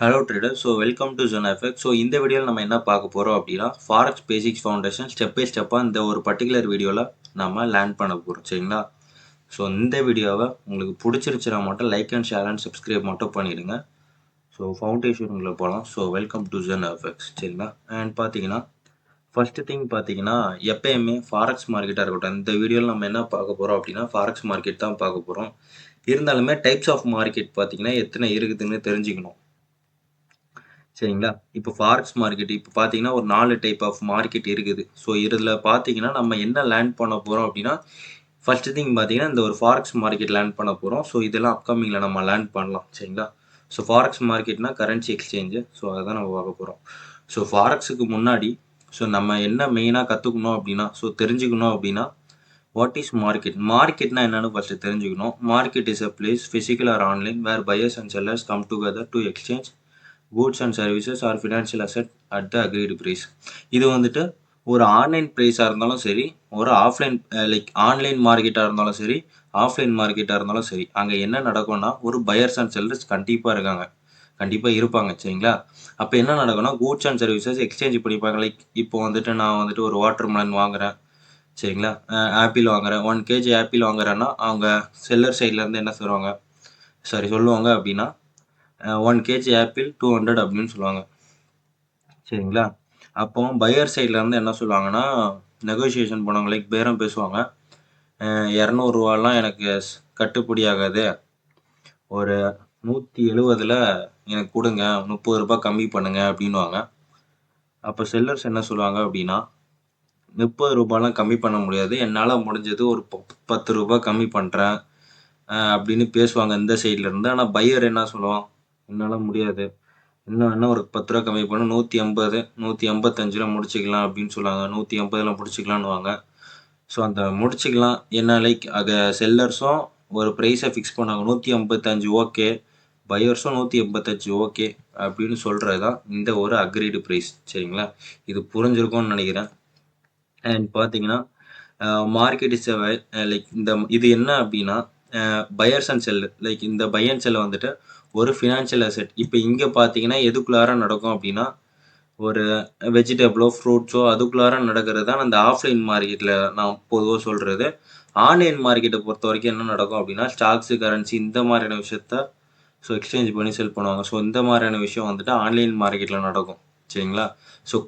Hello trader. Welcome to Zen FX. இந்த வீடியோவில் நம்ம என்ன பார்க்க போகிறோம் அப்படின்னா forex basics foundation step by ஸ்டெப்பாக இந்த ஒரு பர்டிகுலர் வீடியோவில் நம்ம லேர்ன் பண்ண போகிறோம். சரிங்களா? இந்த வீடியோவை உங்களுக்கு பிடிச்சிருச்சுன்னா மட்டும் like and share and subscribe மட்டும் பண்ணிடுங்க. ஃபவுண்டேஷனுக்குள்ளே போகலாம். Welcome to Zen FX. சரிங்களா? அண்ட் பார்த்தீங்கன்னா ஃபர்ஸ்ட் திங் பார்த்தீங்கன்னா எப்பயுமே ஃபாரெக்ஸ் மார்க்கெட்டாக இருக்கட்டும், இந்த வீடியோவில் நம்ம என்ன பார்க்க போகிறோம் அப்படின்னா ஃபாரெக்ஸ் மார்க்கெட் தான் பார்க்க போகிறோம். இருந்தாலுமே டைப்ஸ் ஆஃப் மார்க்கெட் பார்த்தீங்கன்னா எத்தனை இருக்குதுன்னு தெரிஞ்சுக்கணும். சரிங்களா? இப்போ ஃபாரெக்ஸ் மார்க்கெட் இப்போ பார்த்தீங்கன்னா ஒரு 4 டைப் ஆஃப் மார்க்கெட் இருக்குது. இதில் பார்த்தீங்கன்னா நம்ம என்ன லேர்ன் பண்ண போகிறோம் அப்படின்னா ஃபர்ஸ்ட் திங் பார்த்தீங்கன்னா இந்த ஒரு ஃபாரெக்ஸ் மார்க்கெட் லேர்ன் பண்ண போகிறோம். இதெல்லாம் அப்கமிங்கில் நம்ம லேர்ன் பண்ணலாம். சரிங்களா? ஃபாரெக்ஸ் மார்க்கெட்னா கரன்சி எக்ஸ்சேஞ்சு. அதான் நம்ம பார்க்க போகிறோம். ஃபாரெக்ஸுக்கு முன்னாடி நம்ம என்ன மெயினாக கற்றுக்கணும் அப்படின்னா தெரிஞ்சுக்கணும் அப்படின்னா வாட் இஸ் மார்க்கெட்? மார்க்கெட்னா என்னன்னு ஃபர்ஸ்ட் தெரிஞ்சுக்கணும். Market is a place physical or online where buyers and sellers come together to exchange goods and services or financial asset at the agreed price. இது வந்துட்டு ஒரு ஆன்லைன் ப்ரைஸாக இருந்தாலும் சரி, ஒரு ஆஃப்லைன் ஆன்லைன் மார்க்கெட்டாக இருந்தாலும் சரி, ஆஃப்லைன் மார்க்கெட்டாக இருந்தாலும் சரி, அங்கே என்ன நடக்கும்னா ஒரு பையர்ஸ் அண்ட் செல்லர்ஸ் கண்டிப்பாக இருக்காங்க, கண்டிப்பாக இருப்பாங்க. சரிங்களா? அப்போ என்ன நடக்கும்னா கூட்ஸ் அண்ட் சர்வீசஸ் எக்ஸ்சேஞ்ச் பண்ணிப்பாங்க. இப்போ வந்துட்டு நான் வந்துட்டு ஒரு வாட்டர் மெலன் வாங்குறேன். சரிங்களா? ஆப்பிள் வாங்குறேன். 1 kg ஆப்பிள் வாங்குறேன்னா அவங்க செல்லர் சைட்லேருந்து என்ன சொல்லுவாங்க அப்படின்னா 1 kg ஆப்பிள் 200 அப்படின்னு சொல்லுவாங்க. சரிங்களா? அப்போ பையர் சைடில் இருந்து என்ன சொல்லுவாங்கன்னா நெகோசியேஷன் பண்ணுவாங்க, பேரம் பேசுவாங்க. 200 எனக்கு கட்டுப்படி ஆகாது, ஒரு 170ல் எனக்கு கொடுங்க, 30 ரூபாய் கம்மி பண்ணுங்க அப்படின்வாங்க. அப்போ செல்லர்ஸ் என்ன சொல்லுவாங்க அப்படின்னா 30 ரூபாய்லாம் கம்மி பண்ண முடியாது, என்னால் முடிஞ்சது ஒரு 10 ரூபாய் கம்மி பண்ணுறேன் அப்படின்னு பேசுவாங்க இந்த சைடில் இருந்து. ஆனால் பையர் என்ன சொல்லுவான், என்னால் முடியாது, இன்னும் ஒரு 10 ரூபா கம்மி பண்ண 180 185ல் முடிச்சுக்கலாம் அப்படின்னு சொல்லுவாங்க. 180ல் முடிச்சுக்கலான்னுவாங்க. அந்த முடிச்சுக்கலாம் என்ன அங்கே செல்லர்ஸும் ஒரு ப்ரைஸை ஃபிக்ஸ் பண்ணாங்க, 185 ஓகே, பையர்ஸும் 185 ஓகே அப்படின்னு சொல்கிறது தான் இந்த ஒரு அக்ரீடு ப்ரைஸ். சரிங்களா? இது புரிஞ்சிருக்கும்னு நினைக்கிறேன். அண்ட் பார்த்தீங்கன்னா மார்க்கெட் இஸ் இது என்ன அப்படின்னா பையர்ஸ் அண்ட் செல்லர் இந்த பை அண்ட் செல்ல வந்துட்டு ஒரு ஃபினான்ஷியல் அசெட். இப்போ இங்கே பார்த்தீங்கன்னா எதுக்குள்ளார நடக்கும் அப்படின்னா ஒரு வெஜிடபிளோ ஃப்ரூட்ஸோ அதுக்குள்ளார நடக்கிறது தான் அந்த ஆஃப்லைன் மார்க்கெட்டில் நான் பொதுவாக சொல்கிறது. ஆன்லைன் மார்க்கெட்டை பொறுத்த வரைக்கும் என்ன நடக்கும் அப்படின்னா ஸ்டாக்ஸு, கரன்சி இந்த மாதிரியான விஷயத்த எக்ஸ்சேஞ்ச் பண்ணி செல் பண்ணுவாங்க. இந்த மாதிரியான விஷயம் வந்துட்டு ஆன்லைன் மார்க்கெட்டில் நடக்கும். சரிங்களா?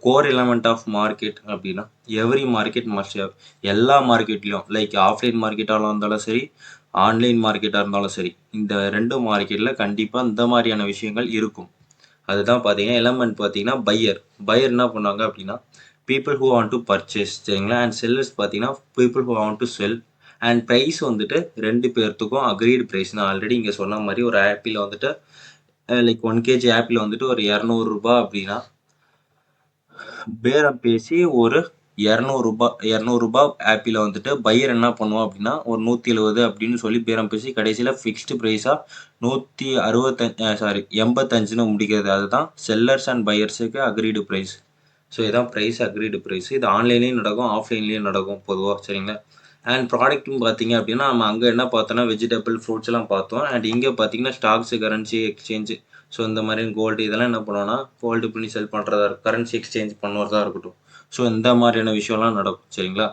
கோர் எலமெண்ட் ஆஃப் மார்க்கெட் அப்படின்னா எவ்ரி மார்க்கெட் மஸ்ட் ஹேவ், எல்லா மார்க்கெட்லையும் ஆஃப்லைன் மார்க்கெட்டாக இருந்தாலும் சரி, ஆன்லைன் மார்க்கெட்டாக இருந்தாலும் சரி, இந்த 2 மார்க்கெட்டில் கண்டிப்பாக இந்த மாதிரியான விஷயங்கள் இருக்கும். அதுதான் பார்த்தீங்கன்னா எலமெண்ட் பார்த்தீங்கன்னா பையர் என்ன பண்ணுவாங்க அப்படின்னா people who want to purchase. சரிங்களா? அண்ட் செல்லர்ஸ் பார்த்தீங்கன்னா people who want to sell. And price வந்துட்டு 2 பேர்த்துக்கும் அக்ரீடு ப்ரைஸ். நான் ஆல்ரெடி இங்கே சொன்ன மாதிரி ஒரு ஆப்பிள் வந்துட்டு 1 kg ஆப்பிள் வந்துட்டு ஒரு 200 ரூபாய் அப்படின்னா பேரம் பேசி ஒரு 200 ரூபாய் ஆப்பிளை வந்துட்டு பையர் என்ன பண்ணுவோம் அப்படின்னா ஒரு 170 அப்படின்னு சொல்லி பேரம் பேசி கடைசியில் ஃபிக்ஸ்டு ப்ரைஸாக 185 முடிக்கிறது. அதுதான் செல்லர்ஸ் அண்ட் பையர்ஸுக்கு அக்ரீடு ப்ரைஸ். இதான் ப்ரைஸ் அக்ரீடு ப்ரைஸ். இது ஆன்லைன்லேயும் நடக்கும், ஆஃப்லைன்லேயும் நடக்கும் பொதுவாக. சரிங்களா? அண்ட் ப்ராடக்ட்னு பார்த்தீங்க அப்படின்னா நம்ம அங்கே என்ன பார்த்தோன்னா வெஜிடபிள் ஃப்ரூட்ஸ் எல்லாம் பார்த்தோம். அண்ட் இங்கே பார்த்தீங்கன்னா ஸ்டாக்ஸு, கரன்சி எக்ஸ்சேஞ்சு, இந்த மாதிரி கோல்டு இதெல்லாம் என்ன பண்ணுவோன்னா கோல்டு பண்ணி செல் பண்ணுறதா இருக்கும், கரன்சி எக்ஸ்சேஞ்ச் பண்ணுறதா இருக்கட்டும். இந்த மாதிரியான விஷயம்லாம் நடக்கும். சரிங்களா?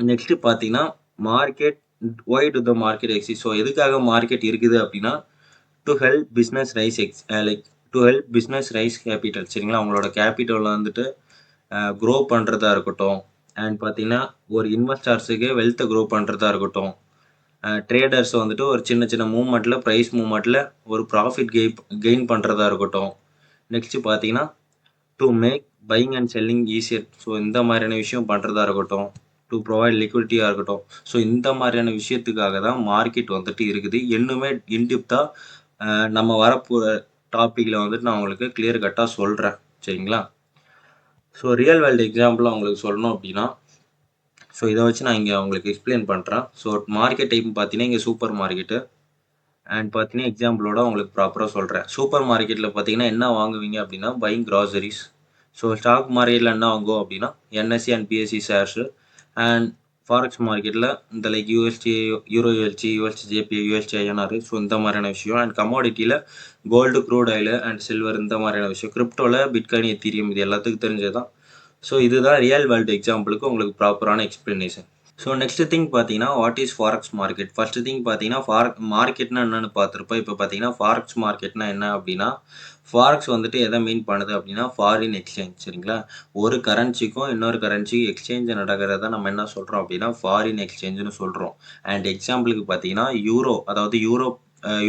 நெக்ஸ்ட்டு பார்த்தீங்கன்னா market, why do the market exist. எதுக்காக மார்க்கெட் இருக்குது அப்படின்னா to help business raise to help business raise capital. சரிங்களா? அவங்களோட கேபிட்டலில் வந்துட்டு க்ரோ பண்ணுறதா இருக்கட்டும். அண்ட் பார்த்தீங்கன்னா ஒரு இன்வெஸ்டர்ஸுக்கு வெல்த்தை க்ரோ பண்ணுறதா இருக்கட்டும். ட்ரேடர்ஸ் வந்துட்டு ஒரு சின்ன சின்ன மூவ்மெண்ட்டில், ப்ரைஸ் மூவ்மெண்ட்டில் ஒரு ப்ராஃபிட் கெயின் பண்ணுறதா இருக்கட்டும். நெக்ஸ்ட்டு பார்த்தீங்கன்னா to make buying and selling easier. இந்த மாதிரியான விஷயம் பண்ணுறதா இருக்கட்டும். டு ப்ரொவைட் லிக்விடிட்டியாக இருக்கட்டும். இந்த மாதிரியான விஷயத்துக்காக தான் மார்க்கெட் வந்துட்டு இருக்குது. இன்னுமே இன்டிப்த்தாக நம்ம வரப்போகிற டாப்பிக்கில் வந்துட்டு நான் உங்களுக்கு கிளியர் கட்டாக சொல்கிறேன். சரிங்களா? ரியல் வேர்ல்டு எக்ஸாம்பிளாக உங்களுக்கு சொல்லணும் அப்படின்னா இதை வச்சு நான் இங்கே உங்களுக்கு எக்ஸ்பிளைன் பண்ணுறேன். மார்க்கெட் டைப் பார்த்தீங்கன்னா இங்கே சூப்பர் மார்க்கெட்டு. அண்ட் பார்த்தீங்கன்னா எக்ஸாம்பிளோட உங்களுக்கு ப்ராப்பராக சொல்கிறேன். சூப்பர் மார்க்கெட்டில் பார்த்தீங்கன்னா என்ன வாங்குவீங்க அப்படின்னா பையிங் கிராசரிஸ். ஸ்டாக் மார்க்கெட்டில் என்ன வாங்குவோம் அப்படின்னா NSE and BSE shares. And forex மார்க்கெட்டில் இந்த like USD, euro USD, USD JPY, USD INR, so இந்த மாதிரியான விஷயம். அண்ட் கமாடிட்டியில் gold, crude oil and silver இந்த மாதிரியான விஷயம். கிரிப்டோவில் பிட்காயின், எத்தீரியம் இது எல்லாத்துக்கும் தெரிஞ்சது தான். ஸோ இதுதான் ரியல் வேர்ல்டு எக்ஸாம்பிளுக்கு உங்களுக்கு ப்ராப்பரான எக்ஸ்பிளனேஷன். ஸோ நெக்ஸ்ட் திங் பார்த்தீங்கன்னா what is forex market. First thing பார்த்தீங்கன்னா மார்க்கெட்னா என்னன்னு பார்த்துருப்போம். இப்போ பார்த்தீங்கன்னா ஃபாரெக்ஸ் மார்க்கெட்னா என்ன அப்படின்னா, ஃபாரெக்ஸ் வந்துட்டு எதை மீன் பண்ணுது அப்படின்னா ஃபாரின் எக்ஸ்சேஞ்ச். சரிங்களா, ஒரு கரன்சிக்கும் இன்னொரு கரன்சி எக்ஸ்சேஞ்ச் நடக்கிறத நம்ம என்ன சொல்கிறோம் அப்படின்னா ஃபாரின் எக்ஸ்சேஞ்சுன்னு சொல்கிறோம். அண்ட் எக்ஸாம்பிளுக்கு பார்த்தீங்கன்னா யூரோ, அதாவது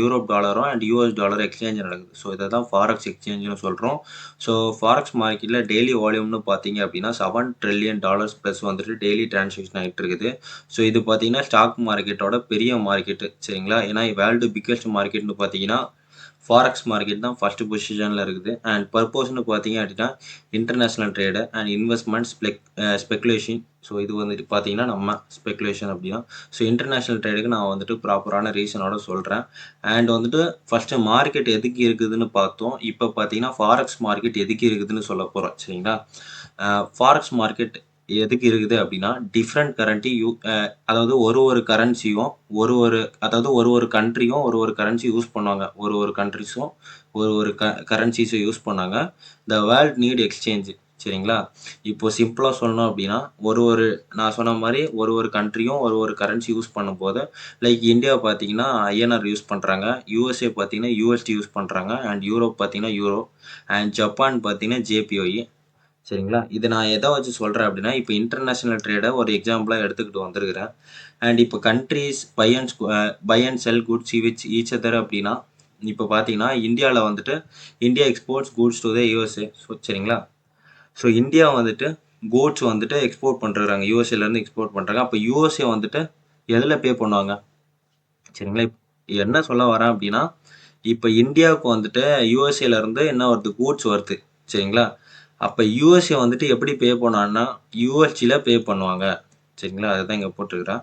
யூரோப் டாலரும் அண்ட் யூஎஸ் டாலர் எக்ஸ்சேஞ்ச் நடக்குது. ஸோ இதை தான் ஃபாரெக்ஸ் எக்ஸ்சேஞ்சுன்னு சொல்கிறோம். ஸோ ஃபாரெக்ஸ் மார்க்கெட்டில் டெய்லி வால்யூம்னு பார்த்தீங்க அப்படின்னா $7 trillion ப்ளஸ் வந்துட்டு டெய்லி டிரான்சாக்ஷன் ஆகிட்டு இருக்குது. ஸோ இது பார்த்தீங்கன்னா ஸ்டாக் மார்க்கெட்டோட பெரிய மார்க்கெட்டு. சரிங்களா, ஏன்னா வேர்ல்டு பிக்கஸ்ட் மார்க்கெட்னு பார்த்தீங்கன்னா ஃபாரெக்ஸ் மார்க்கெட் தான் ஃபர்ஸ்ட் பொசிஷனில் இருக்குது. அண்ட் பர்பஸ்னு பார்த்தீங்க அப்படின்னா international trade and investment speculation. So இது வந்துட்டு பார்த்தீங்கன்னா நம்ம ஸ்பெக்குலேஷன் அப்படின்னா, ஸோ இன்டர்நேஷ்னல் ட்ரேடுக்கு நான் வந்துட்டு ப்ராப்பரான ரீசனோட சொல்கிறேன். அண்ட் வந்துட்டு ஃபஸ்ட்டு மார்க்கெட் எதுக்கு இருக்குதுன்னு பார்த்தோம். இப்போ பார்த்தீங்கன்னா ஃபாரெக்ஸ் மார்க்கெட் எதுக்கு இருக்குதுன்னு சொல்ல போகிறோம். சரிங்களா, ஃபாரெக்ஸ் மார்க்கெட் எதுக்கு இருக்குது அப்படின்னா டிஃப்ரெண்ட் கரண்டி அதாவது ஒரு கரன்சியும் ஒரு கண்ட்ரியும் ஒரு கரன்சி யூஸ் பண்ணுவாங்க. ஒரு கண்ட்ரிஸும் ஒரு கரன்சிஸும் யூஸ் பண்ணாங்க. The world need exchange. சரிங்களா, இப்போ சிம்பிளாக சொல்லணும் அப்படின்னா நான் சொன்ன மாதிரி ஒரு கண்ட்ரியும் ஒரு கரன்சி யூஸ் பண்ணும்போது லைக் இந்தியா பார்த்தீங்கன்னா ஐஎன்ஆர் யூஸ் பண்ணுறாங்க, யூஎஸ்ஏ பார்த்தீங்கன்னா யூஎஸ்டி யூஸ் பண்ணுறாங்க, அண்ட் யூரோப் பார்த்தீங்கன்னா யூரோ, அண்ட் ஜப்பான் பார்த்தீங்கன்னா ஜேபிஒய். சரிங்களா, இது நான் எதை வச்சு சொல்கிறேன் அப்படின்னா இப்போ இன்டர்நேஷ்னல் ட்ரேடை ஒரு எக்ஸாம்பிளாக எடுத்துக்கிட்டு வந்திருக்கிறேன். அண்ட் இப்போ countries buy and sell goods which each other அப்படின்னா இப்போ பார்த்தீங்கன்னா இந்தியாவில் வந்துட்டு India exports goods to the USA. So சரிங்களா, ஸோ இந்தியா வந்துட்டு கூட்ஸ் வந்துட்டு எக்ஸ்போர்ட் பண்ணுறாங்க, யூஎஸ்ஏலேருந்து எக்ஸ்போர்ட் பண்ணுறாங்க. அப்போ யூஎஸ்ஏ வந்துட்டு எதில் பே பண்ணுவாங்க? சரிங்களா, என்ன சொல்ல வரேன் அப்படின்னா இப்போ இந்தியாவுக்கு வந்துட்டு யூஎஸ்ஏலேருந்து என்ன வருது, கூட்ஸ் வருது. சரிங்களா, அப்போ யூஎஸ்ஏ வந்துட்டு எப்படி பே பண்ணுவாங்கன்னா யூஎஸ்டியில் பே பண்ணுவாங்க. சரிங்களா, அதுதான் இங்கே போட்டிருக்கிறேன்.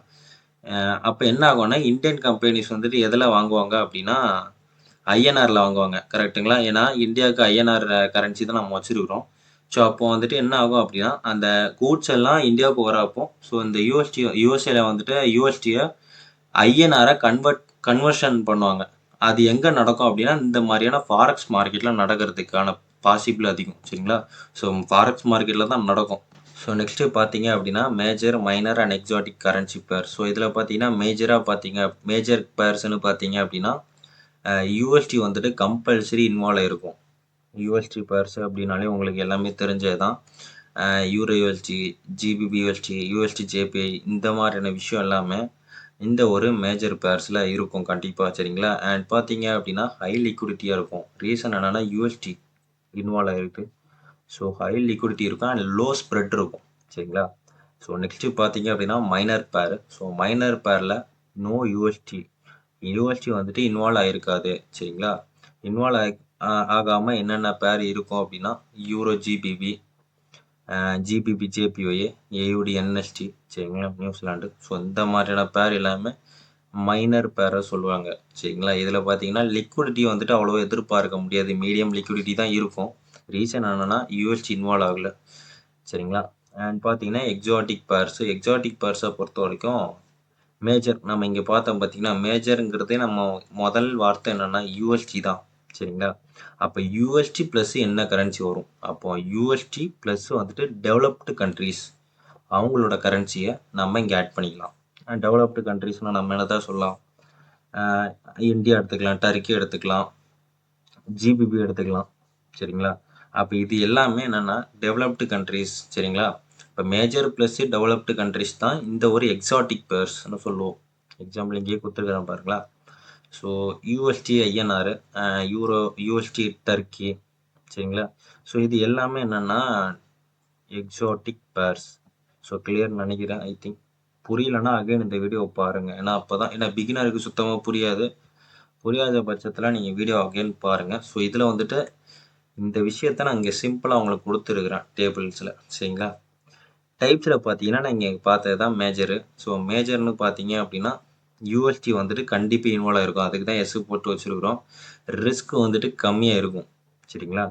அப்போ என்ன ஆகும்னா இந்தியன் கம்பெனிஸ் வந்துட்டு எதில் வாங்குவாங்க அப்படின்னா ஐஎன்ஆரில் வாங்குவாங்க. கரெக்டுங்களா, ஏன்னா இந்தியாவுக்கு ஐஎன்ஆர் கரன்சி தான் நம்ம வச்சுருக்கிறோம். ஸோ அப்போ வந்துட்டு என்ன ஆகும் அப்படின்னா அந்த கூட்ஸ் எல்லாம் இந்தியாவுக்கு வரப்போ ஸோ இந்த யூஎஸ்ஏல வந்துட்டு யூஎஸ்டியை ஐஎன்ஆரை கன்வர்ஷன் பண்ணுவாங்க. அது எங்கே நடக்கும் அப்படின்னா இந்த மாதிரியான ஃபாரெக்ஸ் மார்க்கெட்டில் நடக்கிறதுக்கான பாசிபிள் அதிகம். சரிங்களா, ஸோ ஃபாரெக்ஸ் மார்க்கெட்டில் தான் நடக்கும். ஸோ நெக்ஸ்ட்டு பார்த்தீங்க அப்படின்னா major, minor and exotic currency பேர். ஸோ இதில் பார்த்தீங்கன்னா மேஜர் பேர்ஸ்னு பார்த்தீங்க அப்படின்னா யூஎஸ்டி வந்துட்டு கம்பல்சரி இன்வால்வ் ஆகிருக்கும். யூஎஸ்டி பேர்ஸ் அப்படின்னாலே உங்களுக்கு எல்லாமே தெரிஞ்சது தான். Euro USD, GBP USD, USD JBI இந்த மாதிரியான விஷயம் எல்லாமே இந்த ஒரு மேஜர் பேர்ஸில் இருக்கும் கண்டிப்பாக. சரிங்களா, அண்ட் பார்த்தீங்க அப்படின்னா ஹை லிக்விடிட்டியாக இருக்கும். ரீசன் என்னென்னா யூஎஸ்டி இன்வால்வ் ஆகிருக்கு. ஸோ ஹை லிக்விடிட்டி இருக்கும் அண்ட் லோ ஸ்ப்ரெட் இருக்கும். சரிங்களா, ஸோ நெக்ஸ்ட்டு பார்த்தீங்க அப்படின்னா மைனர் பேர். ஸோ மைனர் பேரில் நோ யூஎஸ்டி வந்துட்டு இன்வால்வ் ஆகிருக்காது. சரிங்களா, இன்வால்வ் ஆகாமல் என்னென்ன பேர் இருக்கும் அப்படின்னா euro GBP, GBP JPY, AUD NZD. சரிங்களா, நியூசிலாண்டு. ஸோ இந்த மாதிரியான பேர் எல்லாமே மைனர் பேரை சொல்லுவாங்க. சரிங்களா, இதில் பார்த்தீங்கன்னா லிக்விடிட்டி வந்துட்டு அவ்வளோ எதிர்பார்க்க முடியாது, மீடியம் லிக்விடிட்டி தான் இருக்கும். ரீசன் என்னென்னா யூஎஸ்டி இன்வால்வ் ஆகலை. சரிங்களா, அண்ட் பார்த்தீங்கன்னா எக்ஸாட்டிக் பேர்ஸை பொறுத்த வரைக்கும் மேஜர் நம்ம இங்கே பார்த்தோம். பார்த்தீங்கன்னா மேஜருங்கிறதே நம்ம முதல் வார்த்தை என்னென்னா யூஎஸ்டி தான். சரிங்களா, அப்போ யூஎஸ்டி ப்ளஸ் என்ன கரன்சி வரும்? அப்போ யூஎஸ்டி ப்ளஸ் வந்துட்டு டெவலப்டு கண்ட்ரிஸ் அவங்களோட கரன்சியை நம்ம இங்கே ஆட் பண்ணிக்கலாம். டெவலப்டு கண்ட்ரிஸ்னால் நம்ம என்ன தான் சொல்லலாம், இந்தியா எடுத்துக்கலாம், டர்க்கி எடுத்துக்கலாம், ஜிபிபி எடுத்துக்கலாம். சரிங்களா, அப்போ இது எல்லாமே என்னென்னா டெவலப்டு கண்ட்ரிஸ். சரிங்களா, இப்போ மேஜர் ப்ளஸ் டெவலப்டு கண்ட்ரிஸ் தான் இந்த ஒரு எக்ஸாட்டிக் பேர்ஸ்னு சொல்லுவோம். எக்ஸாம்பிள் இங்கேயே கொடுத்துருக்குறேன் பாருங்களா. So USD INR, USD Turkey. சரிங்களா, ஸோ இது எல்லாமே என்னென்னா எக்ஸாட்டிக் பேர்ஸ். ஸோ கிளியர் நினைக்கிறேன். ஐ திங்க் புரியலன்னா அகைன் இந்த வீடியோவை பாருங்கள். ஏன்னா பிகினருக்கு சுத்தமாக புரியாத பட்சத்தில் நீங்கள் வீடியோ அகைன் பாருங்கள். ஸோ இதில் வந்துட்டு இந்த விஷயத்த நான் இங்கே சிம்பிளாக உங்களுக்கு கொடுத்துருக்குறேன் டேபிள்ஸில். சரிங்களா, டைப்ஸில் பார்த்தீங்கன்னா நான் இங்கே பார்த்தது தான் மேஜரு. ஸோ மேஜர்னு பார்த்தீங்க அப்படின்னா யூஎஸ்டி வந்துட்டு கண்டிப்பாக இன்வால்வ் ஆகிருக்கும். அதுக்கு தான் எஸ் போட்டு வச்சுருக்குறோம். ரிஸ்க் வந்துட்டு கம்மியாக இருக்கும். சரிங்களா,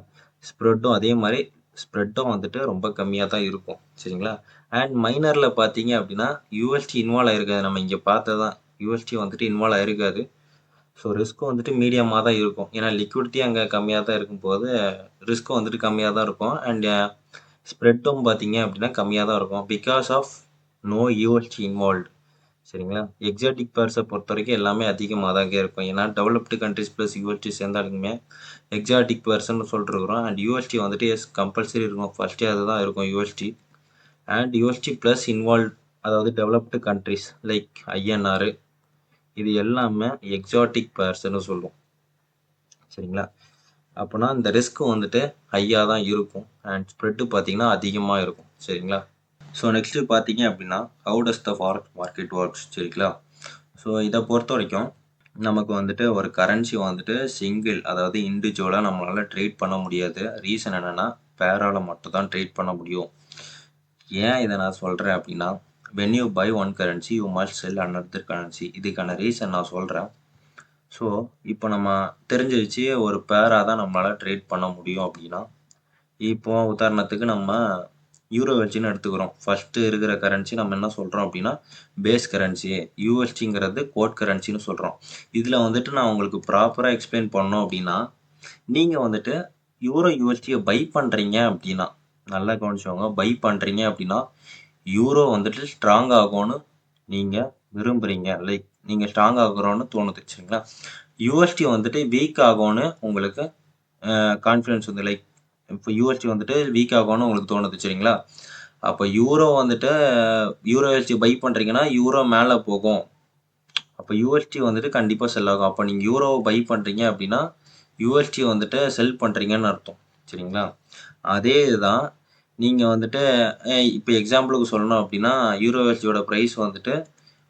ஸ்ப்ரெட்டும் அதே மாதிரி ஸ்ப்ரெட்டும் வந்துட்டு ரொம்ப கம்மியாக தான் இருக்கும் சரிங்களா. அண்ட் மைனரில் பார்த்தீங்க அப்படின்னா யூஎஸ்டி இன்வால்வ் ஆயிருக்காது. நம்ம இங்கே பார்த்ததான் யூஎஸ்டி வந்துட்டு இன்வால்வ் ஆயிருக்காது. ஸோ ரிஸ்க்கும் வந்துட்டு மீடியமாக தான் இருக்கும். ஏன்னா லிக்விடிட்டி அங்கே கம்மியாக தான் இருக்கும்போது ரிஸ்க்கும் வந்துட்டு கம்மியாக தான் இருக்கும். அண்ட் ஸ்ப்ரெட்டும் பார்த்தீங்க அப்படின்னா கம்மியாக தான் இருக்கும். Because of no USD involved சரிங்களா. எக்ஸாட்டிக் பேர்ஸை பொறுத்த வரைக்கும் எல்லாமே அதிகமாக தாங்க இருக்கும். ஏன்னா டெவலப்டு கண்ட்ரிஸ் ப்ளஸ் யூஎஸ்டி சேர்ந்தாலுமே எக்ஸாட்டிக் பேர்ஸ்ன்னு சொல்லிட்டுருக்குறோம். அண்ட் யூஎஸ்டி வந்துட்டு கம்பல்சரி இருக்கும். ஃபஸ்ட்டே அதுதான் இருக்கும் USD. And USD plus involve அதாவது டெவலப்டு கண்ட்ரிஸ் லைக் ஐஎன்ஆர் இது எல்லாமே எக்ஸாட்டிக் பேர்ஸ்ன்னு சொல்லுவோம் சரிங்களா. அப்போனா இந்த ரிஸ்க் வந்துட்டு ஹையாக தான் இருக்கும். அண்ட் ஸ்ப்ரெட்டு பார்த்தீங்கன்னா அதிகமாக இருக்கும் சரிங்களா. ஸோ நெக்ஸ்ட்டு பார்த்தீங்க அப்படின்னா how does the forex market works சரிங்களா. ஸோ இதை பொறுத்த வரைக்கும் நமக்கு வந்துட்டு ஒரு கரன்சி வந்துட்டு சிங்கிள் அதாவது இண்டிவிஜுவலாக நம்மளால் ட்ரேட் பண்ண முடியாது. ரீசன் என்னென்னா பேரால் மட்டும் தான் ட்ரேட் பண்ண முடியும். ஏன் இதை நான் சொல்கிறேன் அப்படின்னா when you buy one currency you must sell another currency. இதுக்கான ரீசன் நான் சொல்கிறேன். ஸோ இப்போ நம்ம தெரிஞ்சிருச்சு ஒரு பேராக தான் நம்மளால் ட்ரேட் பண்ண முடியும் அப்படின்னா, இப்போ உதாரணத்துக்கு நம்ம யூரோ வச்சுன்னு எடுத்துக்கிறோம். ஃபஸ்ட்டு இருக்கிற கரன்சி நம்ம என்ன சொல்கிறோம் அப்படின்னா பேஸ் கரன்சி, யூஎஸ்டிங்கிறது கோட் கரன்சின்னு சொல்கிறோம். இதில் வந்துட்டு நான் உங்களுக்கு ப்ராப்பராக எக்ஸ்பிளைன் பண்ணோம் அப்படின்னா, நீங்கள் வந்துட்டு யூரோ யூஎஸ்டியை பை பண்ணுறீங்க அப்படின்னா, நல்லா கவனிச்சவங்க, பை பண்ணுறீங்க அப்படின்னா யூரோ வந்துட்டு ஸ்ட்ராங் ஆகும்னு நீங்கள் விரும்புகிறீங்க. லைக் நீங்கள் ஸ்ட்ராங் ஆகுறோன்னு தோணுது சரிங்களா. யூஎஸ்டி வந்துட்டு வீக் ஆகும்னு உங்களுக்கு கான்ஃபிடன்ஸ் வந்து லைக் இப்போ யூஎஸ்டி வந்துட்டு வீக் ஆகும்னு உங்களுக்கு தோணுது சரிங்களா. அப்போ யூரோ வந்துட்டு யூரோ யூஎஸ்டி பை பண்ணுறீங்கன்னா யூரோ மேலே போகும். அப்போ யூஎஸ்டி வந்துட்டு கண்டிப்பாக செல் ஆகும். அப்போ நீங்கள் யூரோவை பை பண்ணுறீங்க அப்படின்னா யூஎஸ்டி வந்துட்டு செல் பண்ணுறீங்கன்னு அர்த்தம் சரிங்களா. அதே இதுதான் நீங்கள் வந்துட்டு இப்போ எக்ஸாம்பிளுக்கு சொல்லணும் அப்படின்னா யூரோ யூஎஸ்டியோட ப்ரைஸ் வந்துட்டு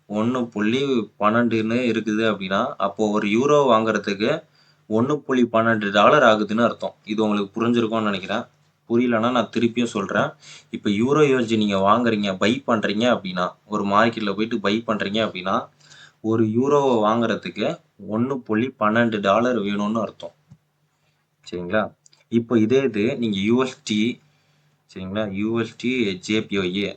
1.12 இருக்குது அப்படின்னா அப்போது ஒரு யூரோ வாங்குறதுக்கு $1.12 ஆகுதுன்னு அர்த்தம். இது உங்களுக்கு புரிஞ்சிருக்கும்னு நினைக்கிறேன். புரியலன்னா நான் திருப்பியும் சொல்கிறேன். இப்போ யூரோ யூஎஸ்டி நீங்கள் வாங்குறீங்க பை பண்ணுறீங்க அப்படின்னா ஒரு மார்க்கெட்டில் போயிட்டு பை பண்ணுறீங்க அப்படின்னா ஒரு யூரோவை வாங்குறதுக்கு $1.12 வேணும்னு அர்த்தம் சரிங்களா. இப்போ இதே இது நீங்கள் யூஎஸ்டி சரிங்களா யூஎஸ்டி ஜேபிஓஏ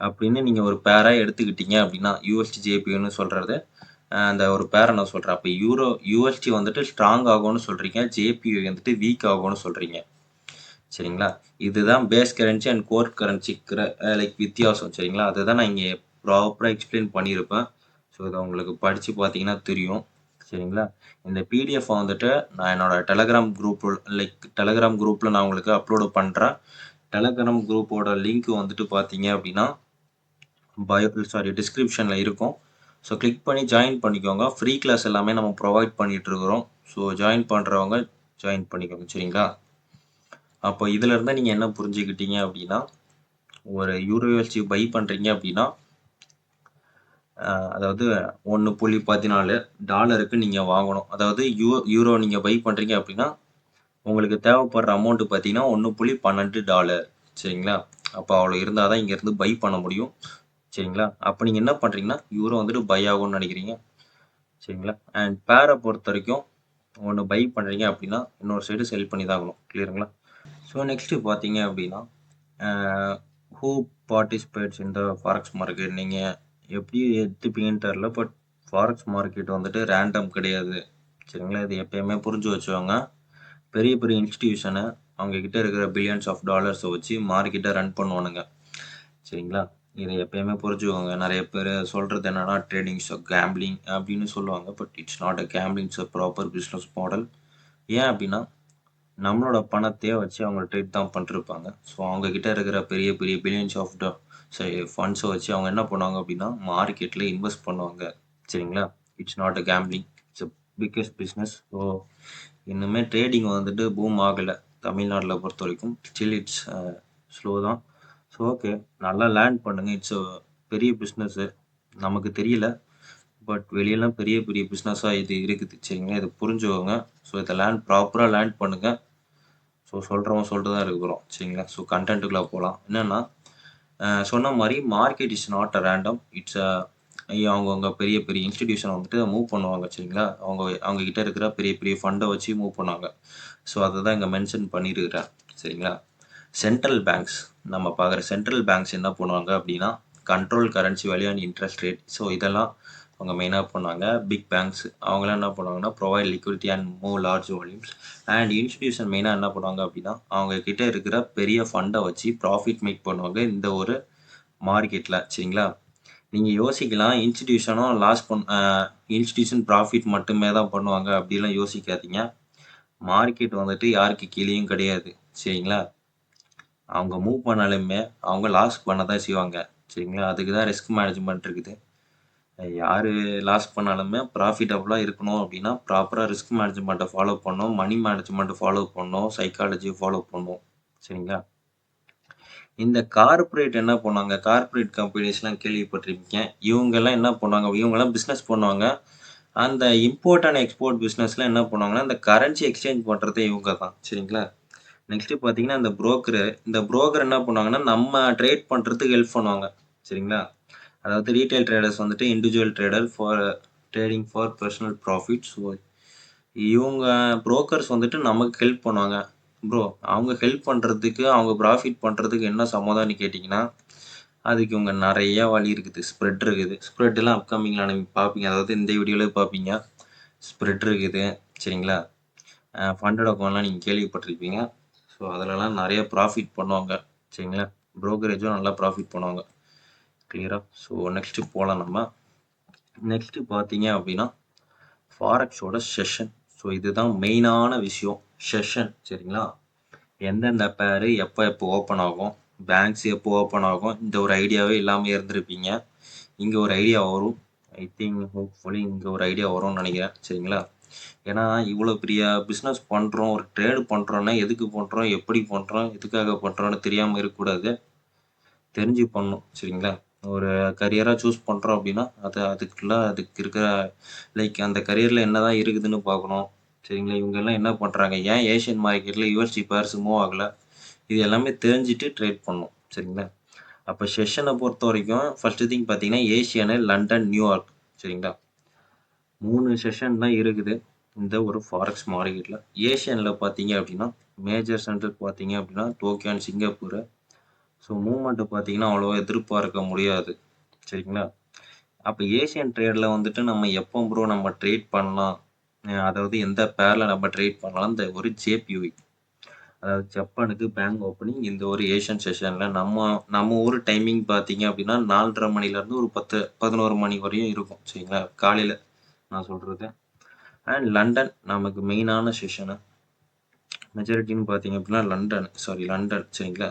அப்படின்னு நீங்கள் ஒரு பேராக எடுத்துக்கிட்டீங்க அப்படின்னா யூஎஸ்டி ஜேபிஓன்னு சொல்கிறது அந்த ஒரு பேரை நான் சொல்கிறேன். அப்போ யூஎஸ்டி வந்துட்டு ஸ்ட்ராங் ஆகும்னு சொல்கிறீங்க, ஜேபிஓ வந்துட்டு வீக் ஆகும்னு சொல்கிறீங்க சரிங்களா. இதுதான் பேஸ் கரன்சி அண்ட் கோர் கரன்சிக்கிற லைக் வித்தியாசம் சரிங்களா. அதுதான் நான் இங்கே ப்ராப்பராக எக்ஸ்பிளைன் பண்ணியிருப்பேன். ஸோ இதை உங்களுக்கு படித்து பார்த்தீங்கன்னா தெரியும் சரிங்களா. இந்த பிடிஎஃப் வந்துட்டு நான் என்னோட டெலகிராம் குரூப்பில் நான் உங்களுக்கு அப்லோடு பண்ணுறேன். டெலகிராம் குரூப்போட லிங்க் வந்துட்டு பார்த்தீங்க அப்படின்னா டிஸ்கிரிப்ஷனில் இருக்கும். ஸோ கிளிக் பண்ணி ஜாயின் பண்ணிக்கோங்க. ஃப்ரீ கிளாஸ் எல்லாமே நம்ம ப்ரொவைட் பண்ணிகிட்ருக்குறோம். ஸோ ஜாயின் பண்ணுறவங்க ஜாயின் பண்ணிக்கோங்க சரிங்களா. அப்போ இதிலேருந்து நீங்கள் என்ன புரிஞ்சுக்கிட்டீங்க அப்படின்னா ஒரு யூரோ யூஎஸ்டி பை பண்ணுறீங்க அப்படின்னா அதாவது $1.14 நீங்கள் வாங்கணும். அதாவது யூரோ நீங்கள் பை பண்ணுறீங்க அப்படின்னா உங்களுக்கு தேவைப்படுற அமௌண்ட்டு பார்த்தீங்கன்னா $1.12 சரிங்களா. அப்போ அவ்வளோ இருந்தால் தான் இங்கேருந்து பை பண்ண முடியும் சரிங்களா. அப்போ நீங்கள் என்ன பண்ணுறீங்கன்னா யூரோ வந்துட்டு பை ஆகும்னு நினைக்கிறீங்க சரிங்களா. அண்ட் பேரை பொறுத்த வரைக்கும் ஒன்று பை பண்ணுறீங்க அப்படின்னா இன்னொரு சைடு செல் பண்ணி தான் ஆகணும். கிளியருங்களா. ஸோ நெக்ஸ்ட்டு பார்த்தீங்க அப்படின்னா ஹூ பார்ட்டிசிபேட்ஸ் இந்த ஃபாரெக்ஸ் மார்க்கெட் நீங்கள் எப்படி எடுத்துப்பீங்கன்னு தெரில. பட் ஃபாரெக்ஸ் மார்க்கெட் வந்துட்டு ரேண்டம் கிடையாது சரிங்களா. இது எப்பயுமே புரிஞ்சு வச்சுவாங்க. பெரிய பெரிய இன்ஸ்டிடியூஷனை அவங்கக்கிட்ட இருக்கிற பில்லியன்ஸ் ஆஃப் டாலர்ஸை வச்சு மார்க்கெட்டை ரன் பண்ணுவானுங்க சரிங்களா. இதை எப்பயுமே புரிஞ்சுக்கோங்க. நிறைய பேர் சொல்கிறது என்னென்னா ட்ரேடிங்ஸ் கேம்பிளிங் அப்படின்னு சொல்லுவாங்க. But it's not a gambling, it's a proper business model. ஏன் அப்படின்னா நம்மளோட பணத்தையே வச்சு அவங்க ட்ரேட் தான் பண்ணிருப்பாங்க. ஸோ அவங்கக்கிட்ட இருக்கிற பெரிய பெரிய பில்லியன்ஸ் ஆஃப் ஃபண்ட்ஸை வச்சு அவங்க என்ன பண்ணுவாங்க அப்படின்னா மார்க்கெட்டில் இன்வெஸ்ட் பண்ணுவாங்க சரிங்களா. It's not a gambling, it's a biggest business. So இன்னுமே ட்ரேடிங் வந்துட்டு பூம் ஆகலை தமிழ்நாட்டில் பொறுத்த வரைக்கும். ஸ்டில் இட்ஸ் ஸ்லோ தான். ஸோ ஓகே, நல்லா லேர்ன் பண்ணுங்கள். இட்ஸ் பெரிய பிஸ்னஸ்ஸு, நமக்கு தெரியல. பட் வெளியெல்லாம் பெரிய பெரிய பிஸ்னஸாக இது இருக்குது சரிங்களா. இதை புரிஞ்சுக்கோங்க. ஸோ இதை ப்ராப்பராக லேர்ன் பண்ணுங்கள். ஸோ சொல்கிறவங்க சொல்லிட்டு தான் இருக்கிறோம் சரிங்களா. ஸோ கண்டென்ட்டுக்குள்ளே போகலாம். என்னென்னா சொன்ன மாதிரி market is not a random, it's அவங்கவுங்க பெரிய பெரிய இன்ஸ்டிடியூஷன் வந்துட்டு மூவ் பண்ணுவாங்க சரிங்களா. அவங்கக்கிட்ட இருக்கிற பெரிய பெரிய ஃபண்டை வச்சு மூவ் பண்ணுவாங்க. ஸோ அதை தான் இங்கே மென்ஷன் பண்ணியிருக்கிறேன் சரிங்களா. சென்ட்ரல் பேங்க்ஸ் நம்ம பார்க்குற சென்ட்ரல் பேங்க்ஸ் என்ன பண்ணுவாங்க அப்படின்னா control currency value and interest rate. So இதெல்லாம் அவங்க மெயினாக பண்ணுவாங்க. பிக் பேங்க்ஸ் அவங்களாம் என்ன பண்ணுவாங்கன்னா provide liquidity and move large volumes. And institution மெயினாக என்ன பண்ணுவாங்க அப்படின்னா அவங்க கிட்ட இருக்கிற பெரிய ஃபண்டை வச்சு ப்ராஃபிட் மேக் பண்ணுவாங்க இந்த ஒரு மார்க்கெட்டில். சரிங்களா, நீங்கள் யோசிக்கலாம் இன்ஸ்டிடியூஷனும் இன்ஸ்டிடியூஷன் ப்ராஃபிட் மட்டுமே தான் பண்ணுவாங்க அப்படிலாம் யோசிக்காதீங்க. மார்க்கெட் வந்துட்டு யாருக்கு கீழேயும் கிடையாது. சரிங்களா, அவங்க மூவ் பண்ணாலுமே அவங்க லாஸ் பண்ண தான் செய்வாங்க. சரிங்களா, அதுக்கு தான் ரிஸ்க் மேனேஜ்மெண்ட் இருக்குது. யார் லாஸ் பண்ணாலுமே ப்ராஃபிட்டபுளாக இருக்கணும் அப்படின்னா ப்ராப்பராக ரிஸ்க் மேனேஜ்மெண்ட்டை ஃபாலோ பண்ணணும், மணி மேனேஜ்மெண்ட்டை ஃபாலோ பண்ணணும், சைக்காலஜியை ஃபாலோ பண்ணணும். சரிங்களா, இந்த கார்ப்பரேட் என்ன பண்ணுவாங்க, கார்ப்பரேட் கம்பெனிஸ்லாம் கேள்விப்பட்டிருக்கீங்க. இவங்கெல்லாம் என்ன பண்ணுவாங்க, இவங்கெல்லாம் பிஸ்னஸ் பண்ணுவாங்க. அந்த இம்போர்ட் அண்ட் எக்ஸ்போர்ட் பிஸ்னஸ்லாம் என்ன பண்ணுவாங்கன்னா இந்த கரன்சி எக்ஸ்சேஞ்ச் பண்ணுறதே இவங்க தான். சரிங்களா, நெக்ஸ்ட்டு பார்த்தீங்கன்னா இந்த புரோக்கர் என்ன பண்ணுவாங்கன்னா நம்ம ட்ரேட் பண்ணுறதுக்கு ஹெல்ப் பண்ணுவாங்க. சரிங்களா, அதாவது ரீட்டைல் ட்ரேடர்ஸ் வந்துட்டு individual trader for trading for personal profit. So இவங்க புரோக்கர்ஸ் வந்துட்டு நமக்கு ஹெல்ப் பண்ணுவாங்க. ப்ரோ அவங்க ஹெல்ப் பண்ணுறதுக்கு அவங்க ப்ராஃபிட் பண்ணுறதுக்கு என்ன சம்மதம்னு கேட்டிங்கன்னா அதுக்கு இவங்க நிறைய வழி இருக்குது. ஸ்ப்ரெட் இருக்குது. ஸ்ப்ரெட்லாம் அப்கமிங்கில் நீங்கள் பார்ப்பீங்க, அதாவது இந்த வீடியோவில் பார்ப்பீங்க. ஸ்ப்ரெட் இருக்குது. சரிங்களா, ஃபண்டட் அக்கௌண்ட்லாம் நீங்கள் கேள்விப்பட்டிருப்பீங்க. ஸோ அதிலலாம் நிறைய ப்ராஃபிட் பண்ணுவாங்க. சரிங்களா, ப்ரோக்கரேஜும் நல்லா ப்ராஃபிட் பண்ணுவாங்க. கிளியராக. ஸோ நெக்ஸ்ட்டு போகலாம். நம்ம நெக்ஸ்ட்டு பார்த்தீங்க அப்படின்னா ஃபாரெக்ஸோட செஷன். ஸோ இதுதான் மெயினான விஷயம், செஷன். சரிங்களா, எந்தெந்த பேரு எப்போ ஓப்பன் ஆகும், பேங்க்ஸ் எப்போ ஓப்பன் ஆகும், இந்த ஒரு ஐடியாவே இல்லாமல் இருந்திருப்பீங்க. இங்கே ஒரு ஐடியா வரும். ஐ திங்க் ஹோப்ஃபுல்லி இங்கே ஒரு ஐடியா வரும்னு நினைக்கிறேன். சரிங்களா, ஏன்னா இவ்வளோ பெரிய பிஸ்னஸ் பண்ணுறோம், ஒரு ட்ரேடு பண்ணுறோன்னா எதுக்கு பண்ணுறோம், எப்படி பண்ணுறோம், எதுக்காக பண்ணுறோன்னு தெரியாமல் இருக்கக்கூடாது, தெரிஞ்சு பண்ணணும். சரிங்களா, ஒரு கரியராக சூஸ் பண்ணுறோம் அப்படின்னா அதுக்கு இருக்கிற அந்த கரியரில் என்ன தான் இருக்குதுன்னு பார்க்கணும். சரிங்களா, இவங்கெல்லாம் என்ன பண்ணுறாங்க, ஏன் ஏஷியன் மார்க்கெட்டில் யூஎஸ்டி பேர்ஸ் மூவ் ஆகலை, இது எல்லாமே தெரிஞ்சுட்டு ட்ரேட் பண்ணணும். சரிங்களா, அப்போ செஷனை பொறுத்த வரைக்கும் ஃபர்ஸ்ட் திங் பார்த்தீங்கன்னா ஏஷியனு, லண்டன், நியூயார்க். சரிங்களா, 3 செஷன் தான் இருக்குது இந்த ஒரு ஃபாரெக்ஸ் மார்க்கெட்டில். ஏஷியனில் பார்த்தீங்க அப்படின்னா மேஜர் சென்டர் பார்த்தீங்க அப்படின்னா Tokyo and Singapore. So movement பார்த்தீங்கன்னா அவ்வளோவா எதிர்பார்க்க முடியாது. சரிங்களா, அப்போ ஏஷியன் ட்ரேடில் வந்துட்டு நம்ம எப்போ ப்ரோ நம்ம ட்ரேட் பண்ணலாம், அதாவது எந்த பேரில் நம்ம ட்ரேட் பண்ணலாம், இந்த ஒரு ஜேபியூஇ, அதாவது ஜப்பானுக்கு பேங்க் ஓப்பனிங் இந்த ஒரு ஏஷியன் செஷனில் நம்ம ஊர் டைமிங் பார்த்தீங்க அப்படின்னா 4:30 மணிலேருந்து ஒரு 10-11 மணி வரையும் இருக்கும். சரிங்களா, காலையில் நான் சொல்கிறது. அண்ட் லண்டன் நமக்கு மெயினான செஷனு, மெஜாரிட்டின்னு பார்த்தீங்க அப்படின்னா லண்டன். சரிங்களா,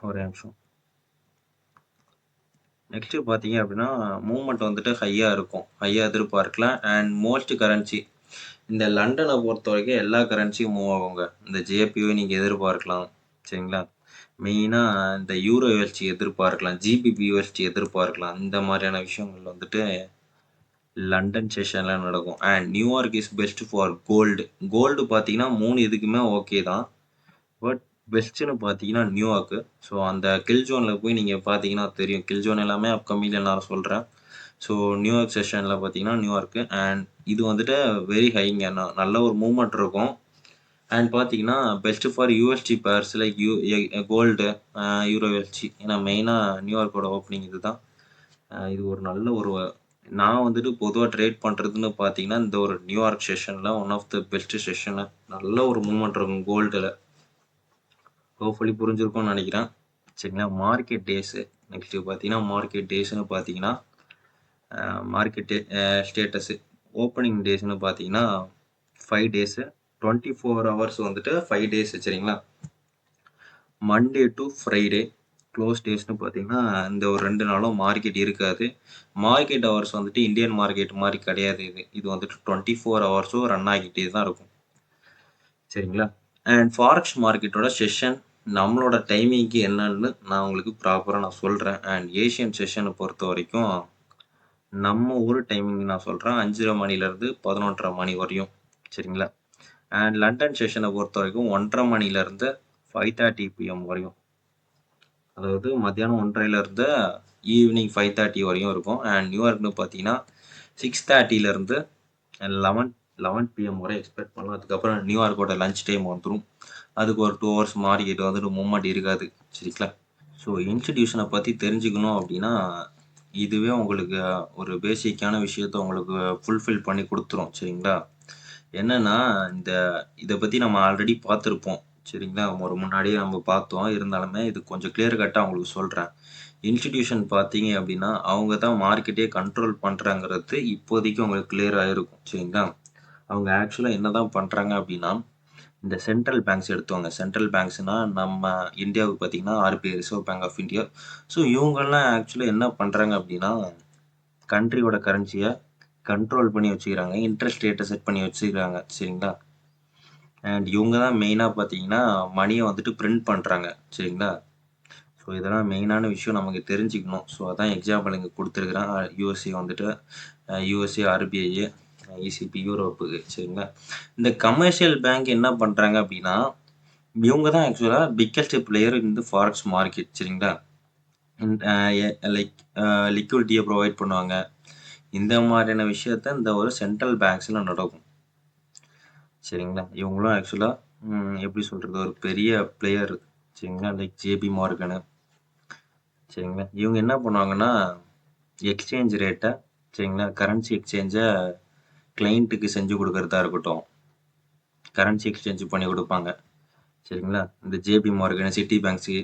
ஒரு நிமிஷம். நெக்ஸ்ட்டு பார்த்தீங்க அப்படின்னா மூவ்மெண்ட் வந்துட்டு ஹையாக எதிர்பார்க்கலாம். அண்ட் மோஸ்ட் கரன்சி இந்த லண்டனை பொறுத்த வரைக்கும் எல்லா கரன்சியும் மூவ் ஆகுங்க. இந்த ஜேபியூ நீங்கள் எதிர்பார்க்கலாம். சரிங்களா, மெயினாக இந்த யூரோ யூஎஸ்டி எதிர்பார்க்கலாம், ஜிபிபி யூஎஸ்டி எதிர்பார்க்கலாம். இந்த மாதிரியான விஷயங்கள் வந்துட்டு லண்டன் செஷனில் நடக்கும். And New York is best for gold பார்த்தீங்கன்னா 3 இதுக்குமே ஓகே தான். பட் பெஸ்ட்டுன்னு பார்த்தீங்கன்னா நியூயார்க்கு. ஸோ அந்த கில் ஜோனில் போய் நீங்கள் பார்த்தீங்கன்னா தெரியும். கில் ஜோன் எல்லாமே அப்கமிங்கில் நான் சொல்கிறேன். ஸோ நியூயார்க் செஷனில் பார்த்தீங்கன்னா நியூயார்க்கு. அண்ட் இது வந்துட்டு வெரி ஹைங்க, நல்ல ஒரு மூவ்மெண்ட் இருக்கும். அண்ட் பார்த்தீங்கன்னா best for USD pairs like gold, euro USD. ஏன்னா மெயினாக நியூயார்க்கோட ஓப்பனிங் இது தான். இது ஒரு நல்ல ஒரு நான் வந்துட்டு பொதுவாக ட்ரேட் பண்ணுறதுன்னு பார்த்தீங்கன்னா இந்த ஒரு நியூயார்க் செஷனில் one of the best session. நல்ல ஒரு மூவ்மெண்ட் இருக்கும் கோல்டில். ஹோப்ஃபுல்லி புரிஞ்சிருக்கும்னு நினைக்கிறேன். சரிங்களா, மார்க்கெட் டேஸு நெக்ஸ்ட்டு பார்த்தீங்கன்னா மார்க்கெட் டேஸ்னு பார்த்தீங்கன்னா மார்க்கெட் ஸ்டேட்டஸு ஓப்பனிங் டேஸ்னு பார்த்தீங்கன்னா 5 டேஸு, 24 ஹவர்ஸ் வந்துட்டு 5 டேஸ். சரிங்களா, மண்டே டு ஃப்ரைடே. க்ளோஸ் டேஸ்னு பார்த்தீங்கன்னா இந்த ஒரு 2 நாளும் மார்க்கெட் இருக்காது. மார்க்கெட் ஹவர்ஸ் வந்துட்டு இந்தியன் மார்க்கெட் மாதிரி கிடையாது. இது வந்துட்டு 24 ஹவர்ஸும் ரன் ஆகிட்டே தான் இருக்கும். சரிங்களா, அண்ட் ஃபாரெக்ஸ் மார்க்கெட்டோட செஷன் நம்மளோட டைமிங்க்கு என்னன்னு நான் உங்களுக்கு ப்ராப்பராக நான் சொல்கிறேன். அண்ட் ஏஷியன் செஷனை பொறுத்த வரைக்கும் நம்ம ஊர் டைமிங் நான் சொல்கிறேன் 5:30 மணிலேருந்து 11:30 மணி வரையும். சரிங்களா, அண்ட் லண்டன் செஷனை பொறுத்த வரைக்கும் 1:30 மணிலேருந்து 5:30 PM வரையும், அதாவது மத்தியானம் 1:30லேருந்து ஈவினிங் 5:30 வரையும் இருக்கும். அண்ட் நியூயார்க்னு பார்த்தீங்கன்னா 6:30லேருந்து 11 பிஎம் வரை எக்ஸ்பெக்ட் பண்ணலாம். அதுக்கப்புறம் நியூயார்க்கோட லஞ்ச் டைம் வந்துடும். அதுக்கு ஒரு 2 ஹவர்ஸ் மார்க்கெட் வந்துட்டு மூவ்மெண்ட் இருக்காது. சரிங்களா? ஸோ இன்ஸ்டிடியூஷனை பற்றி தெரிஞ்சுக்கணும் அப்படின்னா இதுவே உங்களுக்கு ஒரு பேசிக்கான விஷயத்த உங்களுக்கு ஃபுல்ஃபில் பண்ணி கொடுத்துரும். சரிங்களா? என்னன்னா இந்த இதை பற்றி நம்ம ஆல்ரெடி பார்த்துருப்போம். சரிங்களா? ஒரு முன்னாடியே நம்ம பார்த்தோம். இருந்தாலுமே இது கொஞ்சம் கிளியர் கட்டாக உங்களுக்கு சொல்கிறேன். இன்ஸ்டிடியூஷன் பார்த்தீங்க அப்படின்னா அவங்க தான் மார்க்கெட்டே கண்ட்ரோல் பண்ணுறாங்கிறது இப்போதைக்கு உங்களுக்கு கிளியர் ஆகிருக்கும். சரிங்களா? அவங்க ஆக்சுவலாக என்ன தான் பண்ணுறாங்க அப்படின்னா இந்த சென்ட்ரல் பேங்க்ஸ் எடுத்துவாங்க. சென்ட்ரல் பேங்க்ஸ்னா நம்ம இந்தியாவுக்கு பார்த்தீங்கன்னா RBI, Reserve Bank of India. So இவங்கெல்லாம் ஆக்சுவலாக என்ன பண்ணுறாங்க அப்படின்னா கண்ட்ரியோட கரன்சியை கண்ட்ரோல் பண்ணி வச்சுக்கிறாங்க. இன்ட்ரெஸ்ட் ரேட்டை செட் பண்ணி வச்சுக்கிறாங்க. சரிங்களா? அண்ட் இவங்க தான் மெயினாக பார்த்தீங்கன்னா மணியை வந்துட்டு பிரிண்ட் பண்ணுறாங்க. சரிங்களா? ஸோ இதெல்லாம் மெயினான விஷயம் நமக்கு தெரிஞ்சுக்கணும். ஸோ அதான் எக்ஸாம்பிள் இங்கே கொடுத்துருக்குறேன். யூஎஸ்ஏ வந்துட்டு யூஎஸ்ஏ ஆர்பிஐ, இசிபி யூரோப்புக்கு. சரிங்களா? இந்த கமர்ஷியல் பேங்க் என்ன பண்ணுறாங்க அப்படின்னா இவங்க தான் ஆக்சுவலாக பிக்கஸ்ட் பிளேயர் இந்த ஃபாரெக்ஸ் மார்க்கெட். சரிங்களா? லைக் லிக்விடிட்டியை ப்ரொவைட் பண்ணுவாங்க. இந்த மாதிரியான விஷயத்த இந்த ஒரு சென்ட்ரல் பேங்க்ஸில் நடக்கும். சரிங்களா? இவங்களும் ஆக்சுவலாக எப்படி சொல்கிறது ஒரு பெரிய பிளேயர். சரிங்களா? லைக் ஜேபி மார்கனு. சரிங்களா? இவங்க என்ன பண்ணுவாங்கன்னா எக்ஸ்சேஞ்ச் ரேட்டை, சரிங்களா, கரன்சி எக்ஸ்சேஞ்சை கிளைண்ட்டுக்கு செஞ்சு கொடுக்கறதா இருக்கட்டும், கரன்சி எக்ஸ்சேஞ்ச் பண்ணி கொடுப்பாங்க. சரிங்களா? இந்த ஜேபி மார்கன், சிட்டி பேங்க்ஸு,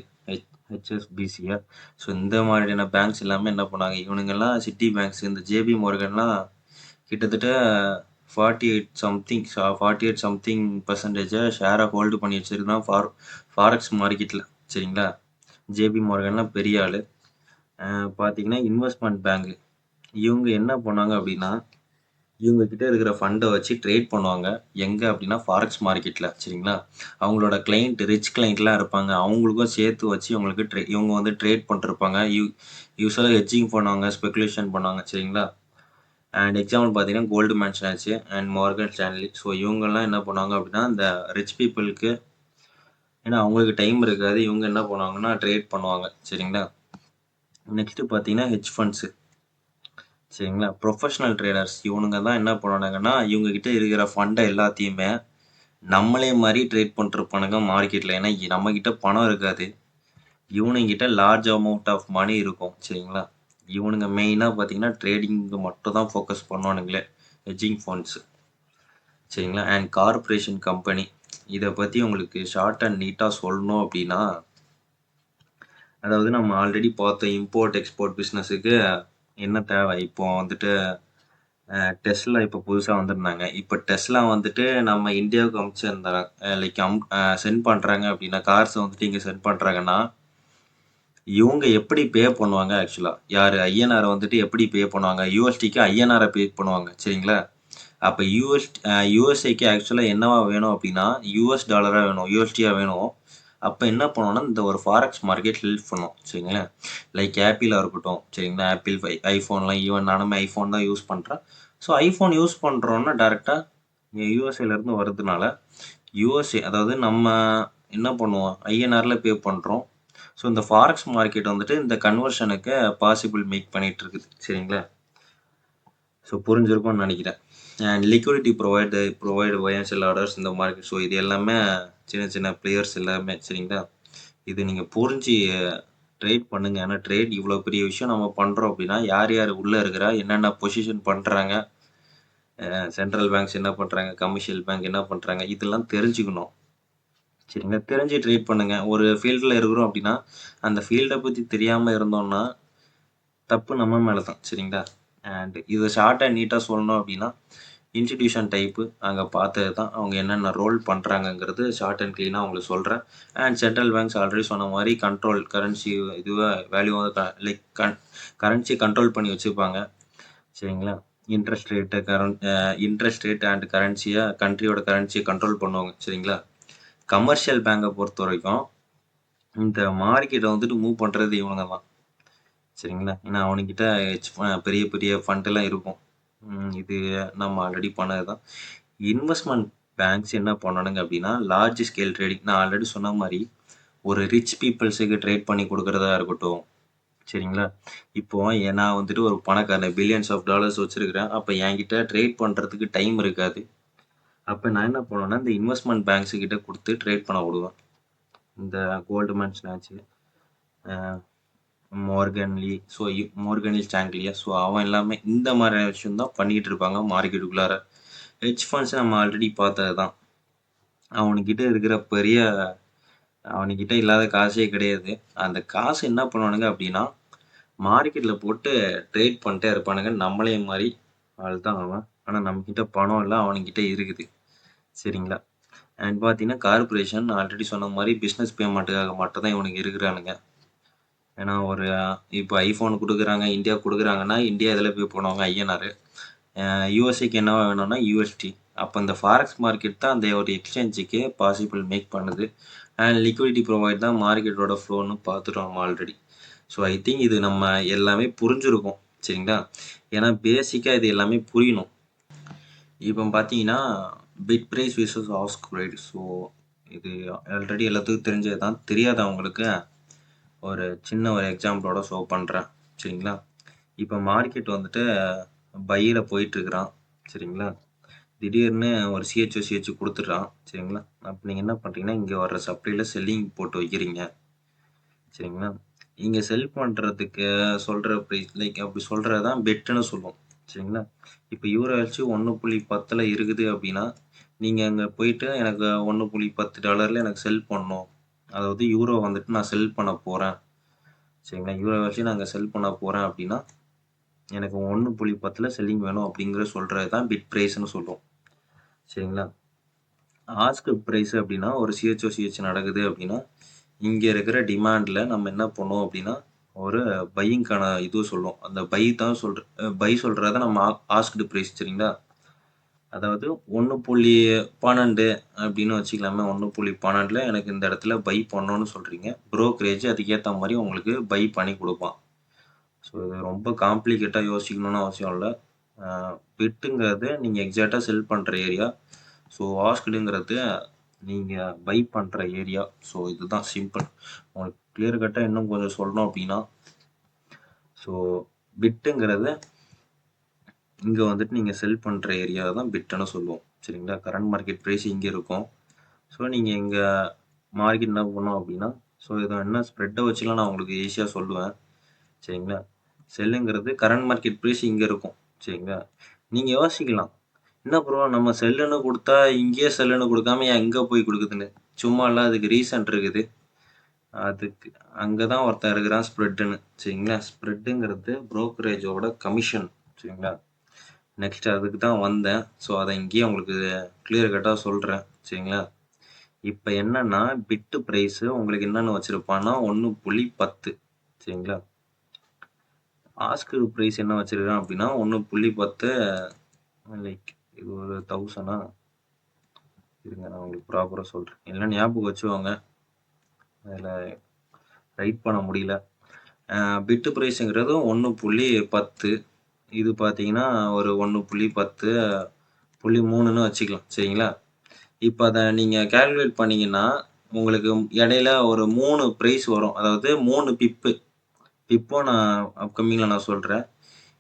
ஹெச்எஸ்பிசிஆர். ஸோ இந்த மாதிரியான பேங்க்ஸ் எல்லாமே என்ன பண்ணாங்க இவனுங்கெல்லாம் சிட்டி பேங்க்ஸ், இந்த ஜேபி மார்கன்லாம் கிட்டத்தட்ட 48 சம்திங் பர்சன்டேஜை ஷேரை ஹோல்டு பண்ணி வச்சிருக்கான் ஃபாரெக்ஸ் மார்க்கெட்டில். சரிங்களா? ஜேபி மார்கன்லாம் பெரிய ஆள். பார்த்தீங்கன்னா இன்வெஸ்ட்மெண்ட் பேங்க் இவங்க என்ன பண்ணாங்க அப்படின்னா இவங்க கிட்ட இருக்கிற ஃபண்டை வச்சு ட்ரேட் பண்ணுவாங்க. எங்கே அப்படின்னா ஃபாரெக்ஸ் மார்க்கெட்டில். சரிங்களா? அவங்களோட கிளைண்ட் ரிச் கிளைண்ட்லாம் இருப்பாங்க. அவங்களுக்கும் சேர்த்து வச்சு இவங்களுக்கு இவங்க வந்து ட்ரேட் பண்ணிருப்பாங்க. யூஸ்வலாக ஹெட்ஜிங் பண்ணுவாங்க, ஸ்பெகுலேஷன் பண்ணுவாங்க. சரிங்களா? அண்ட் எக்ஸாம்பிள் பார்த்தீங்கன்னா கோல்ட்மேன் சாட்ஸ் அண்ட் மார்கன் ஸ்டான்லி. ஸோ இவங்கெல்லாம் என்ன பண்ணுவாங்க அப்படின்னா இந்த ரிச் பீப்புளுக்கு, ஏன்னா அவங்களுக்கு டைம் இருக்காது, இவங்க என்ன பண்ணுவாங்கன்னா ட்ரேட் பண்ணுவாங்க. சரிங்களா? நெக்ஸ்ட்டு பார்த்தீங்கன்னா ஹெட்ஜ் ஃபண்ட்ஸு. சரிங்களா? ப்ரொஃபஷனல் ட்ரேடர்ஸ் இவனுங்க தான் என்ன பண்ணுவானுங்கன்னா இவங்க கிட்ட இருக்கிற ஃபண்டை எல்லாத்தையுமே நம்மளே மாதிரி ட்ரேட் பண்ணிருப்பானுங்க மார்க்கெட்டில். ஏன்னா நம்மக்கிட்ட பணம் இருக்காது, இவனுங்கிட்ட லார்ஜ் அமௌண்ட் ஆஃப் மணி இருக்கும். சரிங்களா? இவனுங்க மெயினாக பார்த்தீங்கன்னா ட்ரேடிங்கு மட்டும் தான் ஃபோக்கஸ் பண்ணுவானுங்களே, ஹெட்ஜிங் ஃபண்ட்ஸு. சரிங்களா? அண்ட் கார்பரேஷன் கம்பெனி இதை பற்றி உங்களுக்கு ஷார்ட் அண்ட் நீட்டாக சொல்லணும் அப்படின்னா அதாவது நம்ம ஆல்ரெடி பார்த்த இம்போர்ட் எக்ஸ்போர்ட் பிஸ்னஸுக்கு என்ன தேவை. இப்போ வந்துட்டு டெஸ்லா இப்போ புதுசாக வந்திருந்தாங்க. இப்போ டெஸ்லா வந்துட்டு நம்ம இந்தியாவுக்கு அனுப்பிச்சிருந்தாங்க. லைக் சென்ட் பண்ணுறாங்க அப்படின்னா கார்ஸ் வந்துட்டு இங்கே சென்ட் பண்ணுறாங்கன்னா இவங்க எப்படி பே பண்ணுவாங்க ஆக்சுவலாக? யார் ஐஎன்ஆரை வந்துட்டு எப்படி பே பண்ணுவாங்க? யூஎஸ்டிக்கு ஐஎன்ஆரை பே பண்ணுவாங்க. சரிங்களா? அப்போ யூஎஸ்ஏக்கு ஆக்சுவலாக என்னவா வேணும் அப்படின்னா யூஎஸ் டாலராக வேணும், யூஎஸ்டியாக வேணும். அப்போ என்ன பண்ணோன்னா இந்த ஒரு ஃபாரெக்ஸ் மார்க்கெட் ஹெல்ப் பண்ணும். சரிங்களா? லைக் ஆப்பிளாக இருக்கட்டும். சரிங்களா? ஆப்பிள் ஐஃபோன்லாம் ஈவன் நானுமே ஐஃபோன் தான் யூஸ் பண்ணுறேன். ஸோ ஐஃபோன் யூஸ் பண்ணுறோன்னா டேரெக்டாக யூஎஸ்ஏலேருந்து வர்றதுனால யூஎஸ்ஏ அதாவது நம்ம என்ன பண்ணுவோம் ஐஎன்ஆரில் பே பண்ணுறோம். ஸோ இந்த ஃபாரெக்ஸ் மார்க்கெட் வந்துட்டு இந்த கன்வர்ஷனுக்கு பாசிபிள் மேக் பண்ணிகிட்டு இருக்குது. சரிங்களா? ஸோ புரிஞ்சிருக்கும்னு நினைக்கிறேன். And liquidity provide financial orders இந்த மார்க்கெட். ஸோ இது எல்லாமே சின்ன சின்ன பிளேயர்ஸ் எல்லாமே. சரிங்களா? இது நீங்கள் புரிஞ்சு ட்ரேட் பண்ணுங்கள். ஏன்னா ட்ரேட் இவ்வளோ பெரிய விஷயம் நம்ம பண்ணுறோம் அப்படின்னா யார் யார் உள்ளே இருக்கிறா, என்னென்ன பொசிஷன் பண்ணுறாங்க, சென்ட்ரல் பேங்க்ஸ் என்ன பண்ணுறாங்க, கமர்ஷியல் பேங்க் என்ன பண்ணுறாங்க, இதெல்லாம் தெரிஞ்சுக்கணும். சரிங்களா? தெரிஞ்சு ட்ரேட் பண்ணுங்கள். ஒரு ஃபீல்டில் இருக்கிறோம் அப்படின்னா அந்த ஃபீல்டை பற்றி தெரியாமல் இருந்தோம்னா தப்பு நம்ம மேலே தான். சரிங்களா? அண்ட் இதை ஷார்ட் அண்ட் நீட்டாக சொல்லணும் அப்படின்னா இன்ஸ்டிடியூஷன் டைப்பு அங்கே பார்த்தது தான். அவங்க என்னென்ன ரோல் பண்ணுறாங்கங்கிறது ஷார்ட் அண்ட் க்ளீனாக அவங்களுக்கு சொல்கிறேன். அண்ட் சென்ட்ரல் பேங்க்ஸ் ஆல்ரெடி சொன்ன மாதிரி கண்ட்ரோல் கரன்சி இதுவாக வேல்யூ லைக் கரன்சி கண்ட்ரோல் பண்ணி வச்சுருப்பாங்க. சரிங்களா? இன்ட்ரெஸ்ட் ரேட் அண்ட் கரன்சியை கண்ட்ரியோட கரன்சியை கண்ட்ரோல் பண்ணுவாங்க. சரிங்களா? கமர்ஷியல் பேங்கை பொறுத்த வரைக்கும் இந்த மார்க்கெட்டை வந்துட்டு மூவ் பண்ணுறது இவனுங்க தான். சரிங்களா? ஏன்னா அவனுக்கிட்ட பெரிய பெரிய ஃபண்டெல்லாம் இருக்கும். இது நம்ம ஆல்ரெடி பண்ணது தான். இன்வெஸ்ட்மெண்ட் பேங்க்ஸ் என்ன பண்ணணுங்க அப்படின்னா லார்ஜ் ஸ்கேல் ட்ரேடிங், நான் ஆல்ரெடி சொன்ன மாதிரி ஒரு ரிச் பீப்புள்ஸுக்கு ட்ரேட் பண்ணி கொடுக்குறதா இருக்கட்டும். சரிங்களா? இப்போ நான் வந்துட்டு ஒரு பணக்காரன் பில்லியன்ஸ் ஆஃப் டாலர்ஸ் வச்சுருக்கிறேன். அப்போ என்கிட்ட ட்ரேட் பண்ணுறதுக்கு டைம் இருக்காது. அப்போ நான் என்ன பண்ணுவேன்னா இந்த இன்வெஸ்ட்மெண்ட் பேங்க்ஸ் கிட்ட கொடுத்து ட்ரேட் பண்ண விடுவேன். இந்த கோல்ட்மேன் ஸ்டாச்சு, மோர்கன்லி, ஸோ மோர்கன்லி ஸ்டாங்லியா, ஸோ அவன் எல்லாமே இந்த மாதிரியான விஷயம் தான் பண்ணிகிட்டு இருப்பாங்க மார்க்கெட்டுக்குள்ளார. ஹெட்ஜ் ஃபண்ட்ஸ் நம்ம ஆல்ரெடி பார்த்தது தான். அவனுக்கிட்ட இருக்கிற அவனுக்கிட்ட இல்லாத காசே கிடையாது. அந்த காசு என்ன பண்ணுவானுங்க அப்படின்னா மார்க்கெட்டில் போட்டு ட்ரேட் பண்ணிட்டே இருப்பானுங்க நம்மளே மாதிரி ஆள் தான் அவன். ஆனால் நம்மக்கிட்ட பணம் இல்லை, அவனுக்கிட்ட இருக்குது. சரிங்களா? அண்ட் பார்த்தீங்கன்னா கார்பரேஷன் ஆல்ரெடி சொன்ன மாதிரி பிஸ்னஸ் பேமெண்ட்டுக்காக மட்டும் தான் இவனுக்கு இருக்கிறானுங்க. ஏன்னா இப்போ ஐஃபோன் கொடுக்குறாங்க, இந்தியா கொடுக்குறாங்கன்னா இந்தியா இதில் போய் போனவங்க ஐஎன்ஆர், யூஎஸ்ஏக்கு என்னவா வேணும்னா யூஎஸ்டி. அப்போ இந்த ஃபாரெக்ஸ் மார்க்கெட் தான் அந்த ஒரு எக்ஸ்சேஞ்சுக்கு பாசிபிள் மேக் பண்ணுது. அண்ட் லிக்விடிட்டி ப்ரொவைட் தான் மார்க்கெட்டோட ஃப்ளோன்னு பார்த்துட்டோம் நம்ம ஆல்ரெடி. ஸோ ஐ திங்க் இது நம்ம எல்லாமே புரிஞ்சிருக்கும். சரிங்களா? ஏன்னா பேசிக்காக இது எல்லாமே புரியணும். இப்போ பார்த்தீங்கன்னா bid price versus ask price. So இது ஆல்ரெடி எல்லாத்துக்கும் தெரிஞ்சது தான். தெரியாதவங்களுக்கு ஒரு சின்ன ஒரு எக்ஸாம்பிளோட ஷோ பண்ணுறேன். சரிங்களா? இப்போ மார்க்கெட் வந்துட்டு பையில் போயிட்டுருக்குறான். சரிங்களா? திடீர்னு ஒரு சிஹெச் கொடுத்துட்றான். சரிங்களா? அப்போ நீங்கள் என்ன பண்ணுறீங்கன்னா இங்கே வர்ற சப்ளையில் செல்லிங் போட்டு வைக்கிறீங்க. சரிங்களா? இங்கே செல் பண்ணுறதுக்கு சொல்கிற ப்ரைஸ் லைக் அப்படி சொல்கிறது தான் பெட்டுன்னு சொல்லுவோம். சரிங்களா? இப்போ யூரோஹெச் 1.10 இருக்குது அப்படின்னா நீங்கள் அங்கே போயிட்டு எனக்கு $1.10 எனக்கு செல் பண்ணணும், அதாவது யூரோ வந்துட்டு நான் செல் பண்ண போகிறேன். சரிங்களா? யூரோ வச்சு நாங்கள் செல் பண்ண போகிறேன் அப்படின்னா எனக்கு 1.10 செல்லிங் வேணும் அப்படிங்கிற சொல்கிறது தான் பிட் ப்ரைஸ்ன்னு சொல்லுவோம். சரிங்களா? ஆஸ்க் ப்ரைஸ் அப்படின்னா ஒரு சிஹெச் நடக்குது அப்படின்னா இங்கே இருக்கிற டிமாண்டில் நம்ம என்ன பண்ணுவோம் அப்படின்னா ஒரு பையிங்கான இது சொல்லுவோம். அந்த பை சொல்கிறத நம்ம ஆஸ்க்டு ப்ரைஸ். சரிங்களா? அதாவது 1.12 அப்படின்னு வச்சுக்கலாமே. 1.12 எனக்கு இந்த இடத்துல பை பண்ணணும்னு சொல்கிறீங்க. ப்ரோக்கரேஜ் அதுக்கேற்ற மாதிரி உங்களுக்கு பை பண்ணி கொடுப்பான். ஸோ இது ரொம்ப காம்ப்ளிகேட்டாக யோசிக்கணும்னு அவசியம் இல்லை. பிட்டுங்கிறது நீங்கள் எக்ஸாக்டாக செல் பண்ணுற ஏரியா. ஸோ ஆஸ்க்டுங்கிறது நீங்கள் பை பண்ணுற ஏரியா. ஸோ இதுதான் சிம்பிள். உங்களுக்கு கிளியர் கட்டாக இன்னும் கொஞ்சம் சொல்லணும் அப்படின்னா ஸோ பிட்டுங்கிறது இங்கே வந்துட்டு நீங்கள் செல் பண்ணுற ஏரியா தான் பிட்டுன்னு சொல்லுவோம். சரிங்களா? கரண்ட் மார்க்கெட் ப்ரைஸ் இங்கே இருக்கும். ஸோ நீங்கள் இங்கே மார்க்கெட் என்ன பண்ணோம் அப்படின்னா ஸோ இதை என்ன ஸ்ப்ரெட்டை வச்சுலாம் நான் உங்களுக்கு ஈஸியாக சொல்லுவேன். சரிங்களா? செல்லுங்கிறது கரண்ட் மார்க்கெட் ப்ரைஸ் இங்கே இருக்கும். சரிங்களா? நீங்கள் யோசிக்கலாம், என்ன ப்ரோ நம்ம செல்லுன்னு கொடுத்தா இங்கேயே செல்லுன்னு கொடுக்காம ஏன் எங்கே போய் கொடுக்குதுன்னு. சும்மா இல்லை, அதுக்கு ரீசன் இருக்குது. அதுக்கு அங்கே தான் ஒருத்தர் இருக்கிறான் ஸ்ப்ரெட்டுன்னு. சரிங்களா? ஸ்ப்ரெட்டுங்கிறது ப்ரோக்கரேஜோட கமிஷன். சரிங்களா? நெக்ஸ்ட் அதுக்கு தான் வந்தேன். ஸோ அதை இங்கேயே உங்களுக்கு கிளியர் கட்டாக சொல்கிறேன். சரிங்களா? இப்போ என்னன்னா பிட்டு ப்ரைஸு உங்களுக்கு என்னென்னு வச்சுருப்பான்னா 1.10. சரிங்களா? ஆஸ்கு ப்ரைஸ் என்ன வச்சுருக்கேன் அப்படின்னா 1.10. லைக் இது ஒரு 1000 இருங்க, நான் உங்களுக்கு ப்ராப்பராக சொல்கிறேன். எல்லாம் ஞாபகம் வச்சுவாங்க, அதில் ரைட் பண்ண முடியல. பிட்டு ப்ரைஸுங்கிறது 1.10. இது பார்த்தீங்கன்னா ஒரு 1.10.3ன்னு வச்சுக்கலாம். சரிங்களா? இப்போ அதை நீங்கள் கேல்குலேட் பண்ணிங்கன்னா உங்களுக்கு இடையில ஒரு 3 ப்ரைஸ் வரும். அதாவது 3 பிப்போ நான் அப்கமிங்கில் நான் சொல்கிறேன்.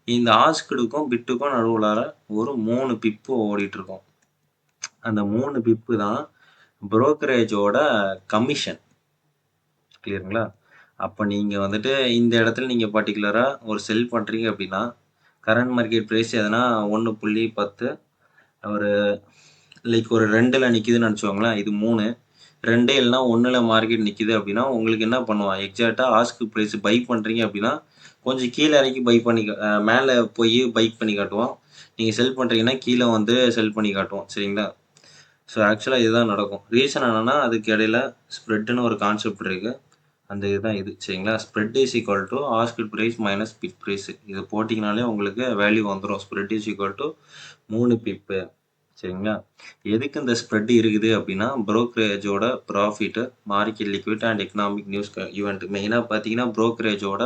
இந்த ஆஸ்குடுக்கும் பிட்டுக்கும் நடுவுலார ஒரு 3 பிப்பு ஓடிட்டுருக்கோம். அந்த 3 பிப்பு தான் புரோக்கரேஜோட கமிஷன். கிளியருங்களா? அப்போ நீங்கள் வந்துட்டு இந்த இடத்துல நீங்கள் பர்டிகுலராக ஒரு செல் பண்ணுறீங்க அப்படின்னா கரண்ட் மார்க்கெட் ப்ரைஸ் எதனா 1.10 ஒரு லைக் ஒரு 2ல் நிற்கிதுன்னு நினச்சோங்களேன். இது 3, 2 இல்லைனா 1ல் மார்க்கெட் நிற்கிது அப்படின்னா உங்களுக்கு என்ன பண்ணுவான், எக்ஸாக்டாக ஆஸ்கு ப்ரைஸ் பை பண்ணுறீங்க அப்படின்னா கொஞ்சம் கீழே இறக்கி பை பண்ணி மேலே போய் பை பண்ணி காட்டுவான். நீங்கள் செல் பண்ணுறீங்கன்னா கீழே வந்து செல் பண்ணி காட்டுவோம். சரிங்களா? ஸோ ஆக்சுவலாக இதுதான் நடக்கும். ரீசன் என்னென்னா அதுக்கு இடையில ஸ்ப்ரெட்டுன்னு ஒரு கான்செப்ட் இருக்குது. அந்த இதுதான் இது. சரிங்களா? Spread is equal to ask price minus bid price. இது போட்டிங்கனாலே உங்களுக்கு வேல்யூ வந்துடும். Spread is equal to 3 pip. சரிங்களா? எதுக்கு இந்த ஸ்ப்ரெட் இருக்குது அப்படின்னா புரோக்கரேஜோட profit, market liquid and economic news event. மெயினாக பார்த்தீங்கன்னா புரோக்கரேஜோட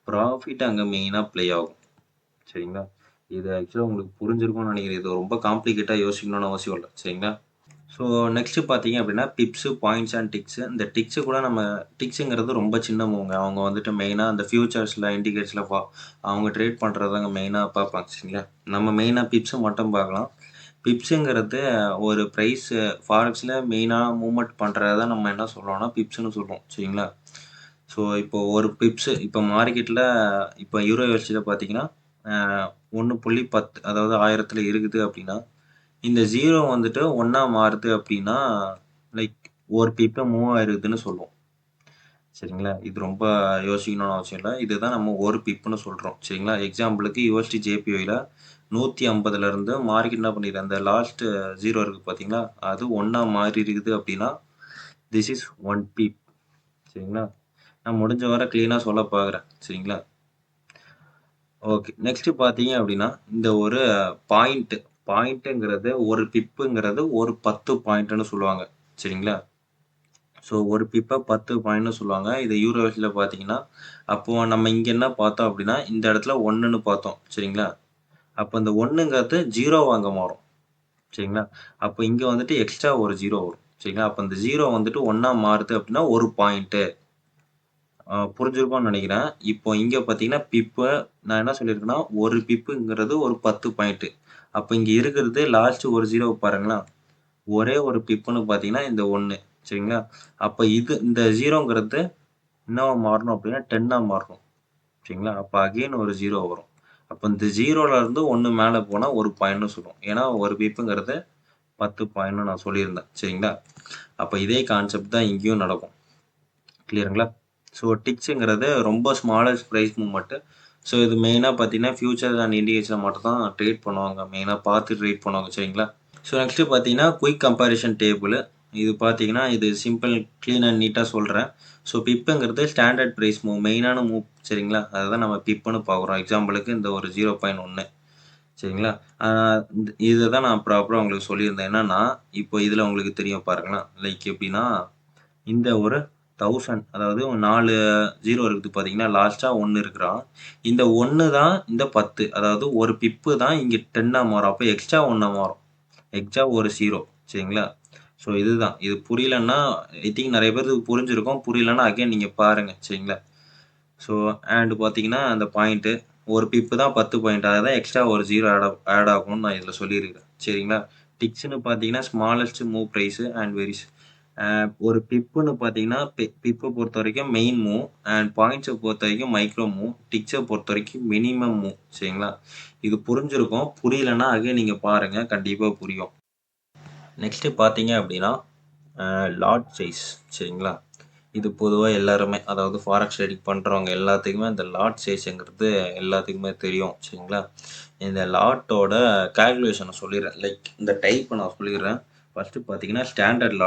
ப்ராஃபிட் அங்கே மெயினாக ப்ளே ஆகும். சரிங்களா? இது ஆக்சுவலாக உங்களுக்கு புரிஞ்சிருக்கும்னு நினைக்கிறேன். இது ரொம்ப காம்ப்ளிகேட்டாக யோசிக்கணும்னு அவசியம் இல்லை. சரிங்களா? ஸோ நெக்ஸ்ட்டு பார்த்தீங்க அப்படின்னா பிப்ஸு, பாயிண்ட்ஸ் அண்ட் டிக்ஸு. இந்த டிக்ஸு கூட நம்ம டிக்ஸுங்கிறது ரொம்ப சின்ன மூவ்ங்க. அவங்க வந்துட்டு மெயினாக அந்த ஃபியூச்சர்ஸில் இண்டிகேட்ஸில் அவங்க ட்ரேட் பண்ணுறதாங்க மெயினாக பார்ப்பாங்க. சரிங்களா? நம்ம மெயினாக பிப்ஸு மட்டும் பார்க்கலாம். பிப்ஸுங்கிறது ஒரு ப்ரைஸ் ஃபாரெக்ஸில் மெயினாக மூவ்மெண்ட் பண்ணுறத நம்ம என்ன சொல்கிறோம்னா பிப்ஸ்னு சொல்லுவோம் சரிங்களா. ஸோ இப்போ ஒரு பிப்ஸு இப்போ மார்க்கெட்டில் இப்போ யூரோ யூஎஸ்டியில் பார்த்தீங்கன்னா 1.10 அதாவது 1000 இருக்குது அப்படின்னா இந்த ஜீரோ வந்துட்டு ஒன்றா மாறுது அப்படின்னா லைக் ஒரு பிப்பை மூவ் ஆயிருக்குதுன்னு சொல்லுவோம் சரிங்களா. இது ரொம்ப யோசிக்கணும்னு அவசியம் இல்லை. இதுதான் நம்ம ஒரு பிப்னு சொல்கிறோம் சரிங்களா. எக்ஸாம்பிளுக்கு யூஎஸ்டி ஜேபிஒயில் 150 மார்க்கெட் என்ன பண்ணிடுது அந்த லாஸ்ட் ஜீரோ இருக்குது பார்த்தீங்களா, அது ஒன்றா மாறி இருக்குது அப்படின்னா திஸ் இஸ் ஒன் பிப் சரிங்களா. நான் முடிஞ்ச வரை க்ளீனாக சொல்ல பார்க்குறேன் சரிங்களா. ஓகே, நெக்ஸ்ட் பார்த்தீங்க அப்படின்னா இந்த ஒரு பாயிண்ட்டுங்கிறது ஒரு பிப்புங்கிறது ஒரு 10 பாயிண்ட்னு சொல்லுவாங்க சரிங்களா. ஸோ ஒரு பிப்பை 10 பாயிண்ட்னு சொல்லுவாங்க. இது யூரோஸில் பார்த்தீங்கன்னா அப்போ நம்ம இங்கே என்ன பார்த்தோம் அப்படின்னா இந்த இடத்துல ஒன்றுன்னு பார்த்தோம் சரிங்களா. அப்போ இந்த ஒன்றுங்கிறது ஜீரோ அங்கே மாறும் சரிங்களா. அப்போ இங்கே வந்துட்டு எக்ஸ்ட்ரா ஒரு ஜீரோ வரும் சரிங்களா. அப்போ இந்த ஜீரோ வந்துட்டு ஒன்றா மாறுது அப்படின்னா ஒரு பாயிண்ட்டு புரிஞ்சிருக்கும்னு நினைக்கிறேன். இப்போ இங்கே பார்த்தீங்கன்னா பிப்பு நான் என்ன சொல்லியிருக்கேன்னா ஒரு பிப்புங்கிறது ஒரு 10 பாயிண்ட்டு. அப்போ இங்கே இருக்கிறது லாஸ்ட் ஒரு ஜீரோ பாருங்களேன், ஒரே ஒரு பிப்புன்னு பார்த்தீங்கன்னா இந்த ஒன்று சரிங்களா. அப்போ இந்த ஜீரோங்கிறது என்னவா மாறணும் அப்படின்னா 10ஆக மாறணும் சரிங்களா. அப்போ அகெயின் ஒரு ஜீரோ வரும். அப்போ இந்த ஜீரோலேருந்து ஒன்று மேலே போனால் ஒரு பாயிண்ட்னு சொல்லுவோம். ஏன்னா ஒரு பிப்புங்கிறது 10 பாயிண்ட்னு நான் சொல்லியிருந்தேன் சரிங்களா. அப்போ இதே கான்செப்ட் தான் இங்கேயும் நடக்கும். கிளியருங்களா. ஸோ டிக்ஸுங்கிறது ரொம்ப ஸ்மாலஸ்ட் ப்ரைஸ் மூவ்மெண்ட்டு. ஸோ இது மெயினாக பார்த்தீங்கன்னா ஃபியூச்சர் அண்ட் இண்டிகேஷனை மட்டும் தான் ட்ரேட் பண்ணுவாங்க, மெயினாக பார்த்து ட்ரேட் பண்ணுவாங்க சரிங்களா. ஸோ நெக்ஸ்ட்டு பார்த்தீங்கன்னா குயிக் கம்பேரிஷன் டேபிள். இது பார்த்தீங்கன்னா இது சிம்பிள் க்ளீன் அண்ட் நீட்டாக சொல்கிறேன். ஸோ பிப்புங்கிறது ஸ்டாண்டர்ட் ப்ரைஸ் மூவ், மெயினான மூவ் சரிங்களா. அதை தான் நம்ம பிப்புன்னு பார்க்குறோம். எக்ஸாம்பிளுக்கு இந்த ஒரு 0.1 சரிங்களா. இதை தான் நான் ப்ராப்பராக உங்களுக்கு சொல்லியிருந்தேன். என்னன்னா இப்போ இதில் உங்களுக்கு தெரியும் பாருங்களேன், லைக் எப்படின்னா இந்த ஒரு 1000 அதாவது 4 ஜீரோ இருக்குது பார்த்தீங்கன்னா, லாஸ்ட்டாக 1 இருக்கிறான். இந்த 1 தான் இந்த 10 அதாவது ஒரு பிப்பு தான் இங்கே 10ஆ மாறும். அப்போ எக்ஸ்ட்ரா 1 மாறும், எக்ஸ்ட்ரா ஒரு 0 சரிங்களா. ஸோ இதுதான். இது புரியலன்னா ஐ திங்க் நிறைய பேருக்கு புரிஞ்சிருக்கும். புரியலன்னா அகைன் நீங்கள் பாருங்கள் சரிங்களா. ஸோ அண்ட் பார்த்தீங்கன்னா அந்த பாயிண்ட்டு ஒரு பிப்பு தான் 10 பாயிண்ட், அதை தான் எக்ஸ்ட்ரா ஒரு ஜீரோ ஆட் ஆகும்னு நான் இதில் சொல்லியிருக்கேன் சரிங்களா. டிக்ஸ்னு பார்த்தீங்கன்னா ஸ்மாலஸ்ட் மூவ் ப்ரைஸு அண்ட் வெரிஸ் ஒரு பிப்புன்னு பார்த்தீங்கன்னா பிப்பை பொறுத்த வரைக்கும் மெயின் மூவ் அண்ட் பாயிண்ட்ஸை பொறுத்த வரைக்கும் மைக்ரோ மூவ், டிக்ஸை பொறுத்த வரைக்கும் மினிமம் மூவ் சரிங்களா. இது புரிஞ்சிருக்கும். புரியலன்னா அகைன் நீங்கள் பாருங்கள், கண்டிப்பாக புரியும். நெக்ஸ்ட்டு பார்த்தீங்க அப்படின்னா லாட் சைஸ் சரிங்களா. இது பொதுவாக எல்லாருமே அதாவது ஃபாரெக்ஸ் ட்ரேடிங் பண்ணுறவங்க எல்லாத்துக்குமே இந்த லாட் சைஸுங்கிறது எல்லாத்துக்குமே தெரியும் சரிங்களா. இந்த லாட்டோட கால்குலேஷனை சொல்லிடுறேன், லைக் இந்த டைப்பை நான் சொல்லிடுறேன். ஃபஸ்ட்டு பார்த்தீங்கன்னா ஸ்டாண்டர்ட்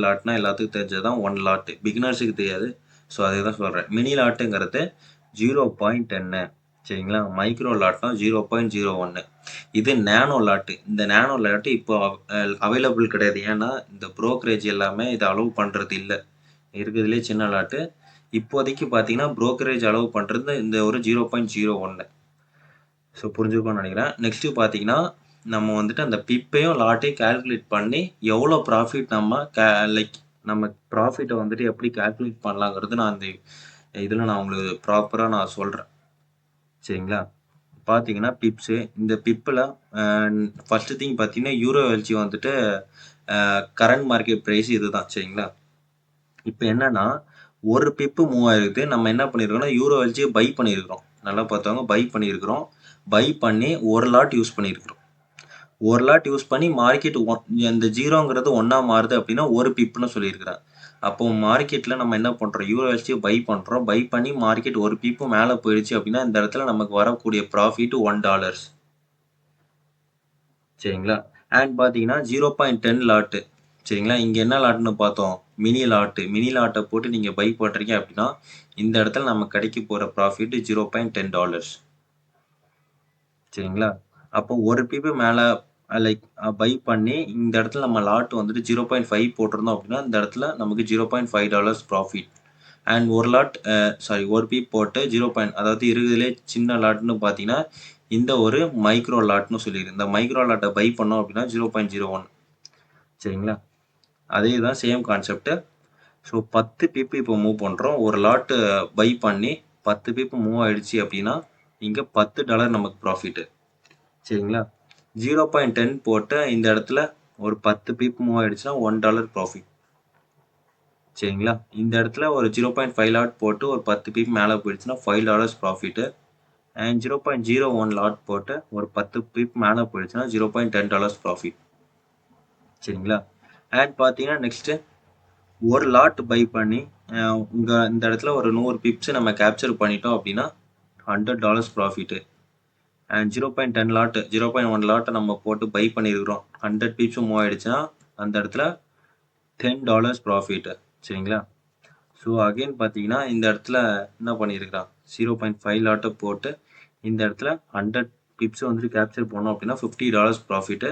லாட்னா எல்லாத்துக்கும் தெரிஞ்சதான் 1 லாட்டு, பிகினர்ஸுக்கு தெரியாது. ஸோ அதே தான் சொல்கிறேன். மினி லாட்டுங்கிறது 0.10 சரிங்களா. மைக்ரோ லாட்னா 0.01. இது நேனோ லாட்டு. இந்த நேனோ லாட்டு இப்போ அவைலபிள் கிடையாது. ஏன்னா இந்த ப்ரோக்கரேஜ் எல்லாமே இதை அலோவ் பண்ணுறது இல்லை. இருக்கிறதுலே சின்ன லாட்டு இப்போதைக்கு பார்த்தீங்கன்னா ப்ரோக்கரேஜ் அலோவ் பண்ணுறது இந்த ஒரு 0.01. ஸோ புரிஞ்சுக்கணும்னு நினைக்கிறேன். நெக்ஸ்ட்டு பார்த்தீங்கன்னா நம்ம வந்துட்டு அந்த பிப்பையும் லாட்டையும் கால்குலேட் பண்ணி எவ்வளோ ப்ராஃபிட் நம்ம ப்ராஃபிட்டை வந்துட்டு எப்படி கால்குலேட் பண்ணலாங்கிறது நான் அந்த இதில் நான் உங்களுக்கு ப்ராப்பராக நான் சொல்கிறேன் சரிங்களா. பார்த்தீங்கன்னா பிப்ஸு, இந்த பிப்பில் ஃபஸ்ட்டு திங் பார்த்தீங்கன்னா யூரோ எல்ஜி வந்துட்டு கரண்ட் மார்க்கெட் ப்ரைஸ் இதுதான் சரிங்களா. இப்போ என்னன்னா ஒரு பிப்பு மூவ் ஆகிருக்கு. நம்ம என்ன பண்ணியிருக்கோம்னா யூரோ எல்ஜியை பை பண்ணியிருக்கிறோம். நல்லா பார்த்தவங்க பை பண்ணியிருக்கிறோம். பை பண்ணி ஒரு லாட் யூஸ் பண்ணியிருக்கிறோம். ஒரு லாட் யூஸ் பண்ணி மார்க்கெட் இந்த ஜீரோங்கிறது ஒன்றா மாறுது அப்படின்னா ஒரு பிப்புன்னு சொல்லியிருக்கிறேன். அப்போ மார்க்கெட்டில் நம்ம என்ன பண்ணுறோம், யூரோ எல்ஜியை பை பண்ணுறோம். பை பண்ணி மார்க்கெட் ஒரு பிப்பு மேலே போயிடுச்சு அப்படின்னா இந்த இடத்துல நமக்கு வரக்கூடிய ப்ராஃபிட் $1 சரிங்களா. அண்ட் பார்த்தீங்கன்னா 0.10 லாட்டு சரிங்களா. இங்கே என்ன லாட்டுன்னு பார்த்தோம், மினி லாட்டை போட்டு நீங்கள் பை பண்ணுறீங்க அப்படின்னா இந்த இடத்துல நம்ம கிடைக்க போகிற ப்ராஃபிட் $0.10 சரிங்களா. அப்போ ஒரு பிப்பு மேலே லைக் பை பண்ணி இந்த இடத்துல நம்ம லாட் வந்துட்டு 0.5 போட்டிருந்தோம் அப்படின்னா இந்த இடத்துல நமக்கு $0.5 ப்ராஃபிட். அண்ட் ஒரு பிப் போட்டு அதாவது இருக்கிறதுலே சின்ன லாட்னு பார்த்தீங்கன்னா இந்த ஒரு மைக்ரோ லாட்னு சொல்லியிருக்கு. இந்த மைக்ரோ லாட்டை பை பண்ணோம் அப்படின்னா 0.01 சரிங்களா. அதே தான் சேம் கான்செப்ட்டு. ஸோ 10 பிப்பு இப்போ மூவ் பண்ணுறோம். ஒரு லாட்டு பை பண்ணி 10 பிப்பு மூவ் ஆகிடுச்சு அப்படின்னா இங்கே $10 நமக்கு ப்ராஃபிட்டு சரிங்களா. 0.10 போட்டு இந்த இடத்துல ஒரு 10 பீப் மூவ் ஆயிடுச்சுன்னா $1 ப்ராஃபிட். சரிங்களா? இந்த இடத்துல ஒரு 0.5 லாட் போட்டு ஒரு 10 பீப் மேலே போயிடுச்சுன்னா $5 ப்ராஃபிட்டு. அண்ட் 0.01 லாட் போட்டு ஒரு 10 பீப் மேலே போயிடுச்சுன்னா $0.10 ப்ராஃபிட். சரிங்களா? அண்ட் பார்த்தீங்கன்னா நெக்ஸ்ட்டு ஒரு லாட் பை பண்ணி இந்த இடத்துல ஒரு 100 பிப்ஸ் நம்ம கேப்சர் பண்ணிட்டோம் அப்படின்னா $100 ப்ராஃபிட்டு. அண்ட் 0.10 லாட் 0.1 லாட்டை நம்ம போட்டு பை பண்ணியிருக்கிறோம், 100 பிப்ஸும் மூவ் ஆயிடுச்சுன்னா அந்த இடத்துல $10 ப்ராஃபிட்டு. சரிங்களா? ஸோ அகைன் பார்த்தீங்கன்னா இந்த இடத்துல என்ன பண்ணியிருக்கிறான், 0.5 லாட்டை போட்டு இந்த இடத்துல 100 பிப்ஸ் வந்துட்டு கேப்சர் பண்ணோம் அப்படின்னா $50 ப்ராஃபிட்டு.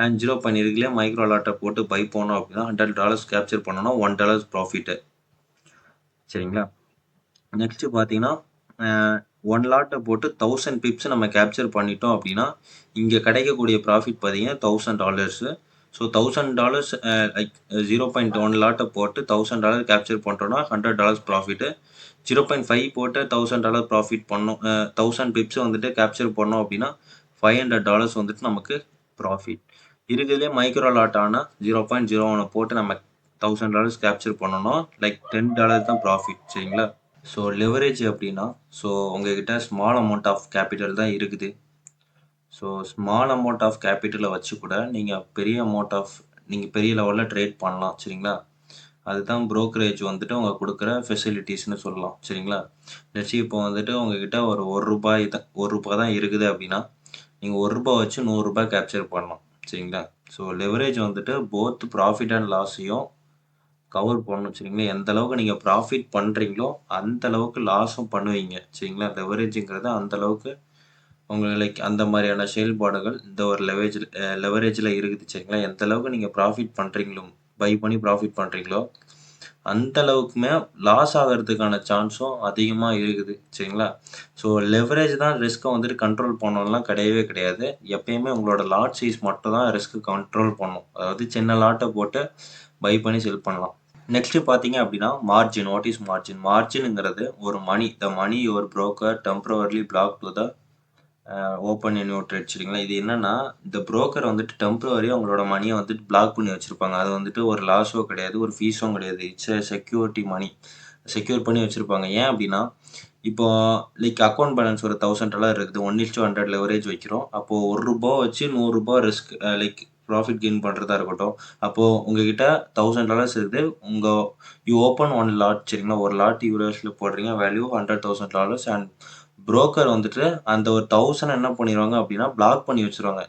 அண்ட் 0.2 மைக்ரோ லாட்டை போட்டு பை பண்ணோம் அப்படின்னா $100 கேப்சர் பண்ணோம்னா $1 ப்ராஃபிட்டு. சரிங்களா? நெக்ஸ்ட்டு பார்த்தீங்கன்னா 1 லாட்டை போட்டு 1000 பிப்ஸ் நம்ம கேப்சர் பண்ணிட்டோம் அப்படின்னா இங்கே கிடைக்கக்கூடிய ப்ராஃபிட் பார்த்தீங்கன்னா $1000. ஸோ $1000 லைக் 0.1 லாட்டை போட்டு $1000 கேப்சர் பண்ணுறோன்னா $100 ப்ராஃபிட்டு. 0.5 போட்டு $1000 ப்ராஃபிட் பண்ணோம், 1000 பிப்ஸ் வந்துட்டு கேப்சர் பண்ணோம் அப்படின்னா $500 வந்துட்டு நமக்கு ப்ராஃபிட். இருக்கிறதுலே மைக்ரோ லாட்டான 0.01 போட்டு நம்ம $1000 கேப்சர் பண்ணணும், லைக் $10 தான் ப்ராஃபிட். சரிங்களா? ஸோ லெவரேஜ் அப்படின்னா, ஸோ உங்ககிட்ட ஸ்மால் அமௌண்ட் ஆஃப் கேபிட்டல் தான் இருக்குது. ஸோ ஸ்மால் அமௌண்ட் ஆஃப் கேபிட்டலை வச்சு கூட நீங்கள் பெரிய லெவலில் ட்ரேட் பண்ணலாம். சரிங்களா? அதுதான் ப்ரோக்கரேஜ் வந்துட்டு அவங்க கொடுக்குற ஃபெசிலிட்டிஸ்னு சொல்லலாம். சரிங்களா? நெக்ஸ்ட் இப்போ வந்துட்டு உங்ககிட்ட ஒரு ரூபாய் தான் இருக்குது அப்படின்னா நீங்கள் $1 வச்சு $100 கேப்சர் பண்ணலாம். சரிங்களா? ஸோ லெவரேஜ் வந்துட்டு போத் ப்ராஃபிட் அண்ட் லாஸையும் கவர் பண்ணணும். சரிங்களா? எந்த அளவுக்கு நீங்கள் ப்ராஃபிட் பண்ணுறீங்களோ அந்த அளவுக்கு லாஸும் பண்ணுவீங்க. சரிங்களா? லெவரேஜுங்கிறது அந்த அளவுக்கு உங்களுக்கு லைக் அந்த மாதிரியான செயல்பாடுகள் இந்த ஒரு லெவரேஜில் இருக்குது. சரிங்களா? எந்த அளவுக்கு நீங்கள் ப்ராஃபிட் பண்ணுறீங்களோ, பை பண்ணி ப்ராஃபிட் பண்ணுறீங்களோ அந்த அளவுக்குமே லாஸ் ஆகிறதுக்கான சான்ஸும் அதிகமாக இருக்குது. சரிங்களா? ஸோ லெவரேஜ் தான் ரிஸ்க்கை வந்துட்டு கண்ட்ரோல் பண்ணணும்லாம் கிடையவே கிடையாது. எப்பயுமே உங்களோட லாட் சைஸ் மட்டும் தான் ரிஸ்க்கு கண்ட்ரோல் பண்ணும். அதாவது சின்ன லாட்டை போட்டு பை பண்ணி செல் பண்ணலாம். நெக்ஸ்ட் பார்த்தீங்க அப்படின்னா மார்ஜின். What is margin? மார்ஜினுங்கிறது ஒரு money, the money your broker temporarily block to the open in your trade. சரிங்களா? இது என்னன்னா, இந்த புரோக்கர் வந்துட்டு டெம்பரவரியாக உங்களோட மணியை வந்துட்டு பிளாக் பண்ணி வச்சுருப்பாங்க. அது வந்துட்டு ஒரு லாஸோ கிடையாது, ஒரு ஃபீஸும் கிடையாது. இட்ஸ் செக்யூரிட்டி மணி, செக்யூர் பண்ணி வச்சுருப்பாங்க. ஏன் அப்படின்னா, இப்போ லைக் அக்கௌண்ட் பேலன்ஸ் ஒரு $1000 இருக்குது, 1:100 லெவரேஜ் வைக்கிறோம். அப்போது $1 வச்சு $100 ரிஸ்க் லைக் ப்ராஃபிட் கெயின் பண்ணுறதா இருக்கட்டும். அப்போது உங்ககிட்ட $1000 இருக்குது, யூ ஓப்பன் ஒன் லாட். சரிங்களா? ஒரு லாட் யூஎஸில் போடுறீங்க, வேல்யூ $100,000. அண்ட் புரோக்கர் வந்துட்டு அந்த ஒரு 1000 என்ன பண்ணிடுவாங்க அப்படின்னா பிளாக் பண்ணி வச்சுருவாங்க.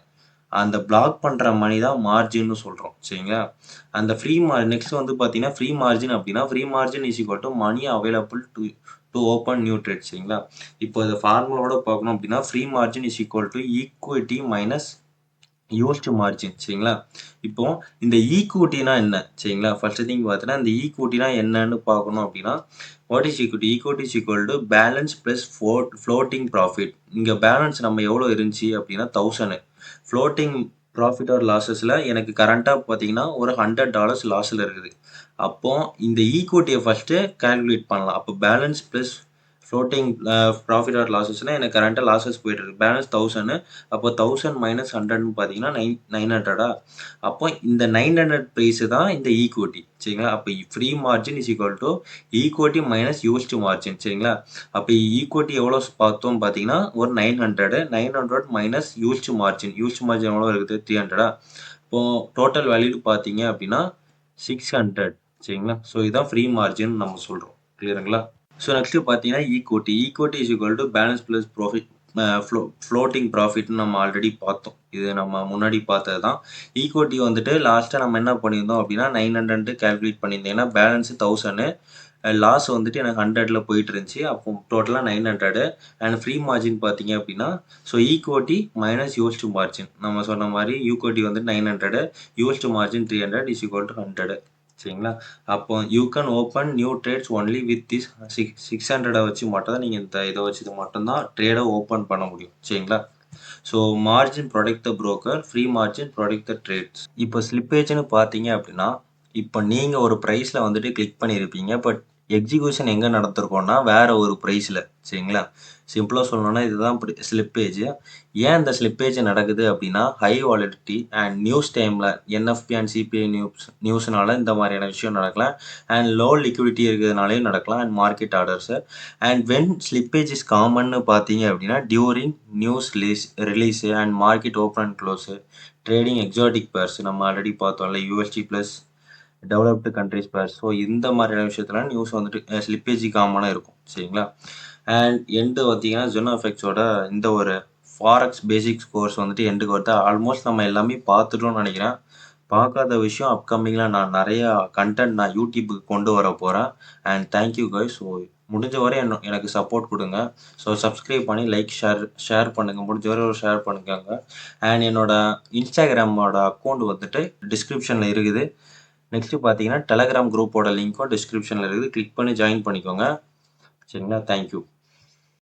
அந்த பிளாக் பண்ணுற மணி தான் மார்ஜின்னு சொல்கிறோம். சரிங்களா? அந்த நெக்ஸ்ட் வந்து பார்த்தீங்கன்னா ஃப்ரீ மார்ஜின் அப்படின்னா, free margin is equal to money available to open new trade. சரிங்களா? இப்போ இந்த ஃபார்முலாவோட பார்க்கணும் அப்படின்னா free margin is equal to equity minus used margin. சரிங்களா? இப்போ இந்த ஈக்விட்டினா என்ன? சரிங்களா? ஃபர்ஸ்ட் திங் பார்த்தீங்கன்னா இந்த ஈக்விட்டினா என்னன்னு பார்க்கணும் அப்படின்னா, what is equity? Equity is equal to balance plus floating profit. இங்கே பேலன்ஸ் நம்ம எவ்வளோ இருந்துச்சு அப்படின்னா 1000. ஃப்ளோட்டிங் ப்ராஃபிட் ஆர் லாஸஸில் எனக்கு கரண்ட்டாக பார்த்தீங்கன்னா ஒரு $100 லாஸில் இருக்குது. அப்போ இந்த ஈக்விட்டியை ஃபஸ்ட்டு கால்குலேட் பண்ணலாம். அப்போ balance plus floating profit or லாஸஸ்னால் எனக்கு கரண்ட்டாக லாஸஸ் போயிட்டுருக்கு. பேலன்ஸ் 1000. அப்போ 1000 மைனஸ் 100ன்னு பார்த்தீங்கன்னா 900. அப்போ இந்த 900 ப்ரைஸு தான் இந்த ஈக்விட்டி. சரிங்களா? அப்போ free margin is equal to equity minus used margin. சரிங்களா? அப்போ ஈக்விட்டி எவ்வளோ பார்த்தோம் பார்த்தீங்கன்னா ஒரு 900 minus used margin. Used margin எவ்வளோ இருக்குது? 300. இப்போது டோட்டல் வேல்யூ பார்த்தீங்க அப்படின்னா 600. சரிங்களா? ஸோ இதுதான் ஃப்ரீ மார்ஜின் நம்ம சொல்கிறோம். கிளியருங்களா? ஸோ நெக்ஸ்ட்டு பார்த்தீங்கன்னா equity is equal to balance plus profit floating ப்ராஃபிட்னு நம்ம ஆல்ரெடி பார்த்தோம். இது நம்ம முன்னாடி பார்த்தது தான். ஈக்விட்டி வந்துட்டு லாஸ்ட்டாக நம்ம என்ன பண்ணியிருந்தோம் அப்படின்னா 900 கால்குலேட் பண்ணியிருந்தோம். ஏன்னா பேலன்ஸு 1000, லாஸ் வந்துட்டு எனக்கு 100ல் போயிட்டு இருந்துச்சு. அப்போ டோட்டலாக 900. அண்ட் ஃப்ரீ மார்ஜின் பார்த்தீங்க அப்படின்னா so equity minus used margin. நம்ம சொன்ன மாதிரி ஈக்விட்டி வந்து 900, used margin 300 is equal to 100. சரிங்களா? அப்போ you can open new trades only with this 600 வச்சு மட்டும் தான் நீங்கள் இதை வச்சு மட்டும்தான் ட்ரேடை ஓப்பன் பண்ண முடியும். சரிங்களா? So margin protect the broker, free margin protect the trades. இப்போ ஸ்லிப்பேஜ்னு பார்த்தீங்க அப்படின்னா, இப்போ நீங்கள் ஒரு ப்ரைஸில் வந்துட்டு கிளிக் பண்ணியிருப்பீங்க. பட் எக்ஸிக்யூஷன் எங்கே நடத்திருக்கோம்னா வேற ஒரு ப்ரைஸில். சரிங்களா? சிம்பிளாக சொல்லணும்னா இதுதான் ஸ்லிப்பேஜ். ஏன் இந்த ஸ்லிப்பேஜ் நடக்குது அப்படின்னா ஹை வாலிடிட்டி அண்ட் நியூஸ் டைமில் என்எஃப்பி அண்ட் சிபிஐ நியூஸ்னால இந்த மாதிரியான விஷயம் நடக்கலாம். அண்ட் லோ லிக்விடிட்டி இருக்கிறதுனாலையும் நடக்கலாம். And market orders and when slippage is காமன்னு பார்த்தீங்க அப்படின்னா during news release and market open and close trading exotic pairs நம்ம ஆல்ரெடி பார்த்தோம்ல USD plus developed countries pair. So இந்த மாதிரியான விஷயத்துல நியூஸ் வந்துட்டு ஸ்லிப்பேஜ் காமனாக இருக்கும். சரிங்களா? அண்ட் எண்டு பார்த்தீங்கன்னா ஜெனோ எஃபெக்ட்ஸோட இந்த ஒரு ஃபாரெக்ஸ் பேசிக்ஸ் கோர்ஸ் வந்துட்டு எண்டுக்கு வருது. ஆல்மோஸ்ட் நம்ம எல்லாமே பார்த்துட்டோம்னு நினைக்கிறேன். பார்க்காத விஷயம் அப்கமிங்கில் நான் நிறையா கண்டென்ட் நான் யூடியூபுக்கு கொண்டு வர போகிறேன். And thank you guys. ஸோ முடிஞ்ச வரை எனக்கு சப்போர்ட் கொடுங்க. ஸோ சப்ஸ்கிரைப் பண்ணி லைக் ஷேர் பண்ணுங்கள். முடிஞ்ச வரை ஒரு ஷேர் பண்ணிக்கோங்க. அண்ட் என்னோட இன்ஸ்டாகிராமோட அக்கௌண்ட் வந்துட்டு டிஸ்கிரிப்ஷனில் இருக்குது. நெக்ஸ்ட்டு பார்த்தீங்கன்னா டெலகிராம் குரூப்போட லிங்க்கும் டிஸ்கிரிப்ஷனில் இருக்குது. கிளிக் பண்ணி ஜாயின் பண்ணிக்கோங்க. சரிங்களா? தேங்க்யூ.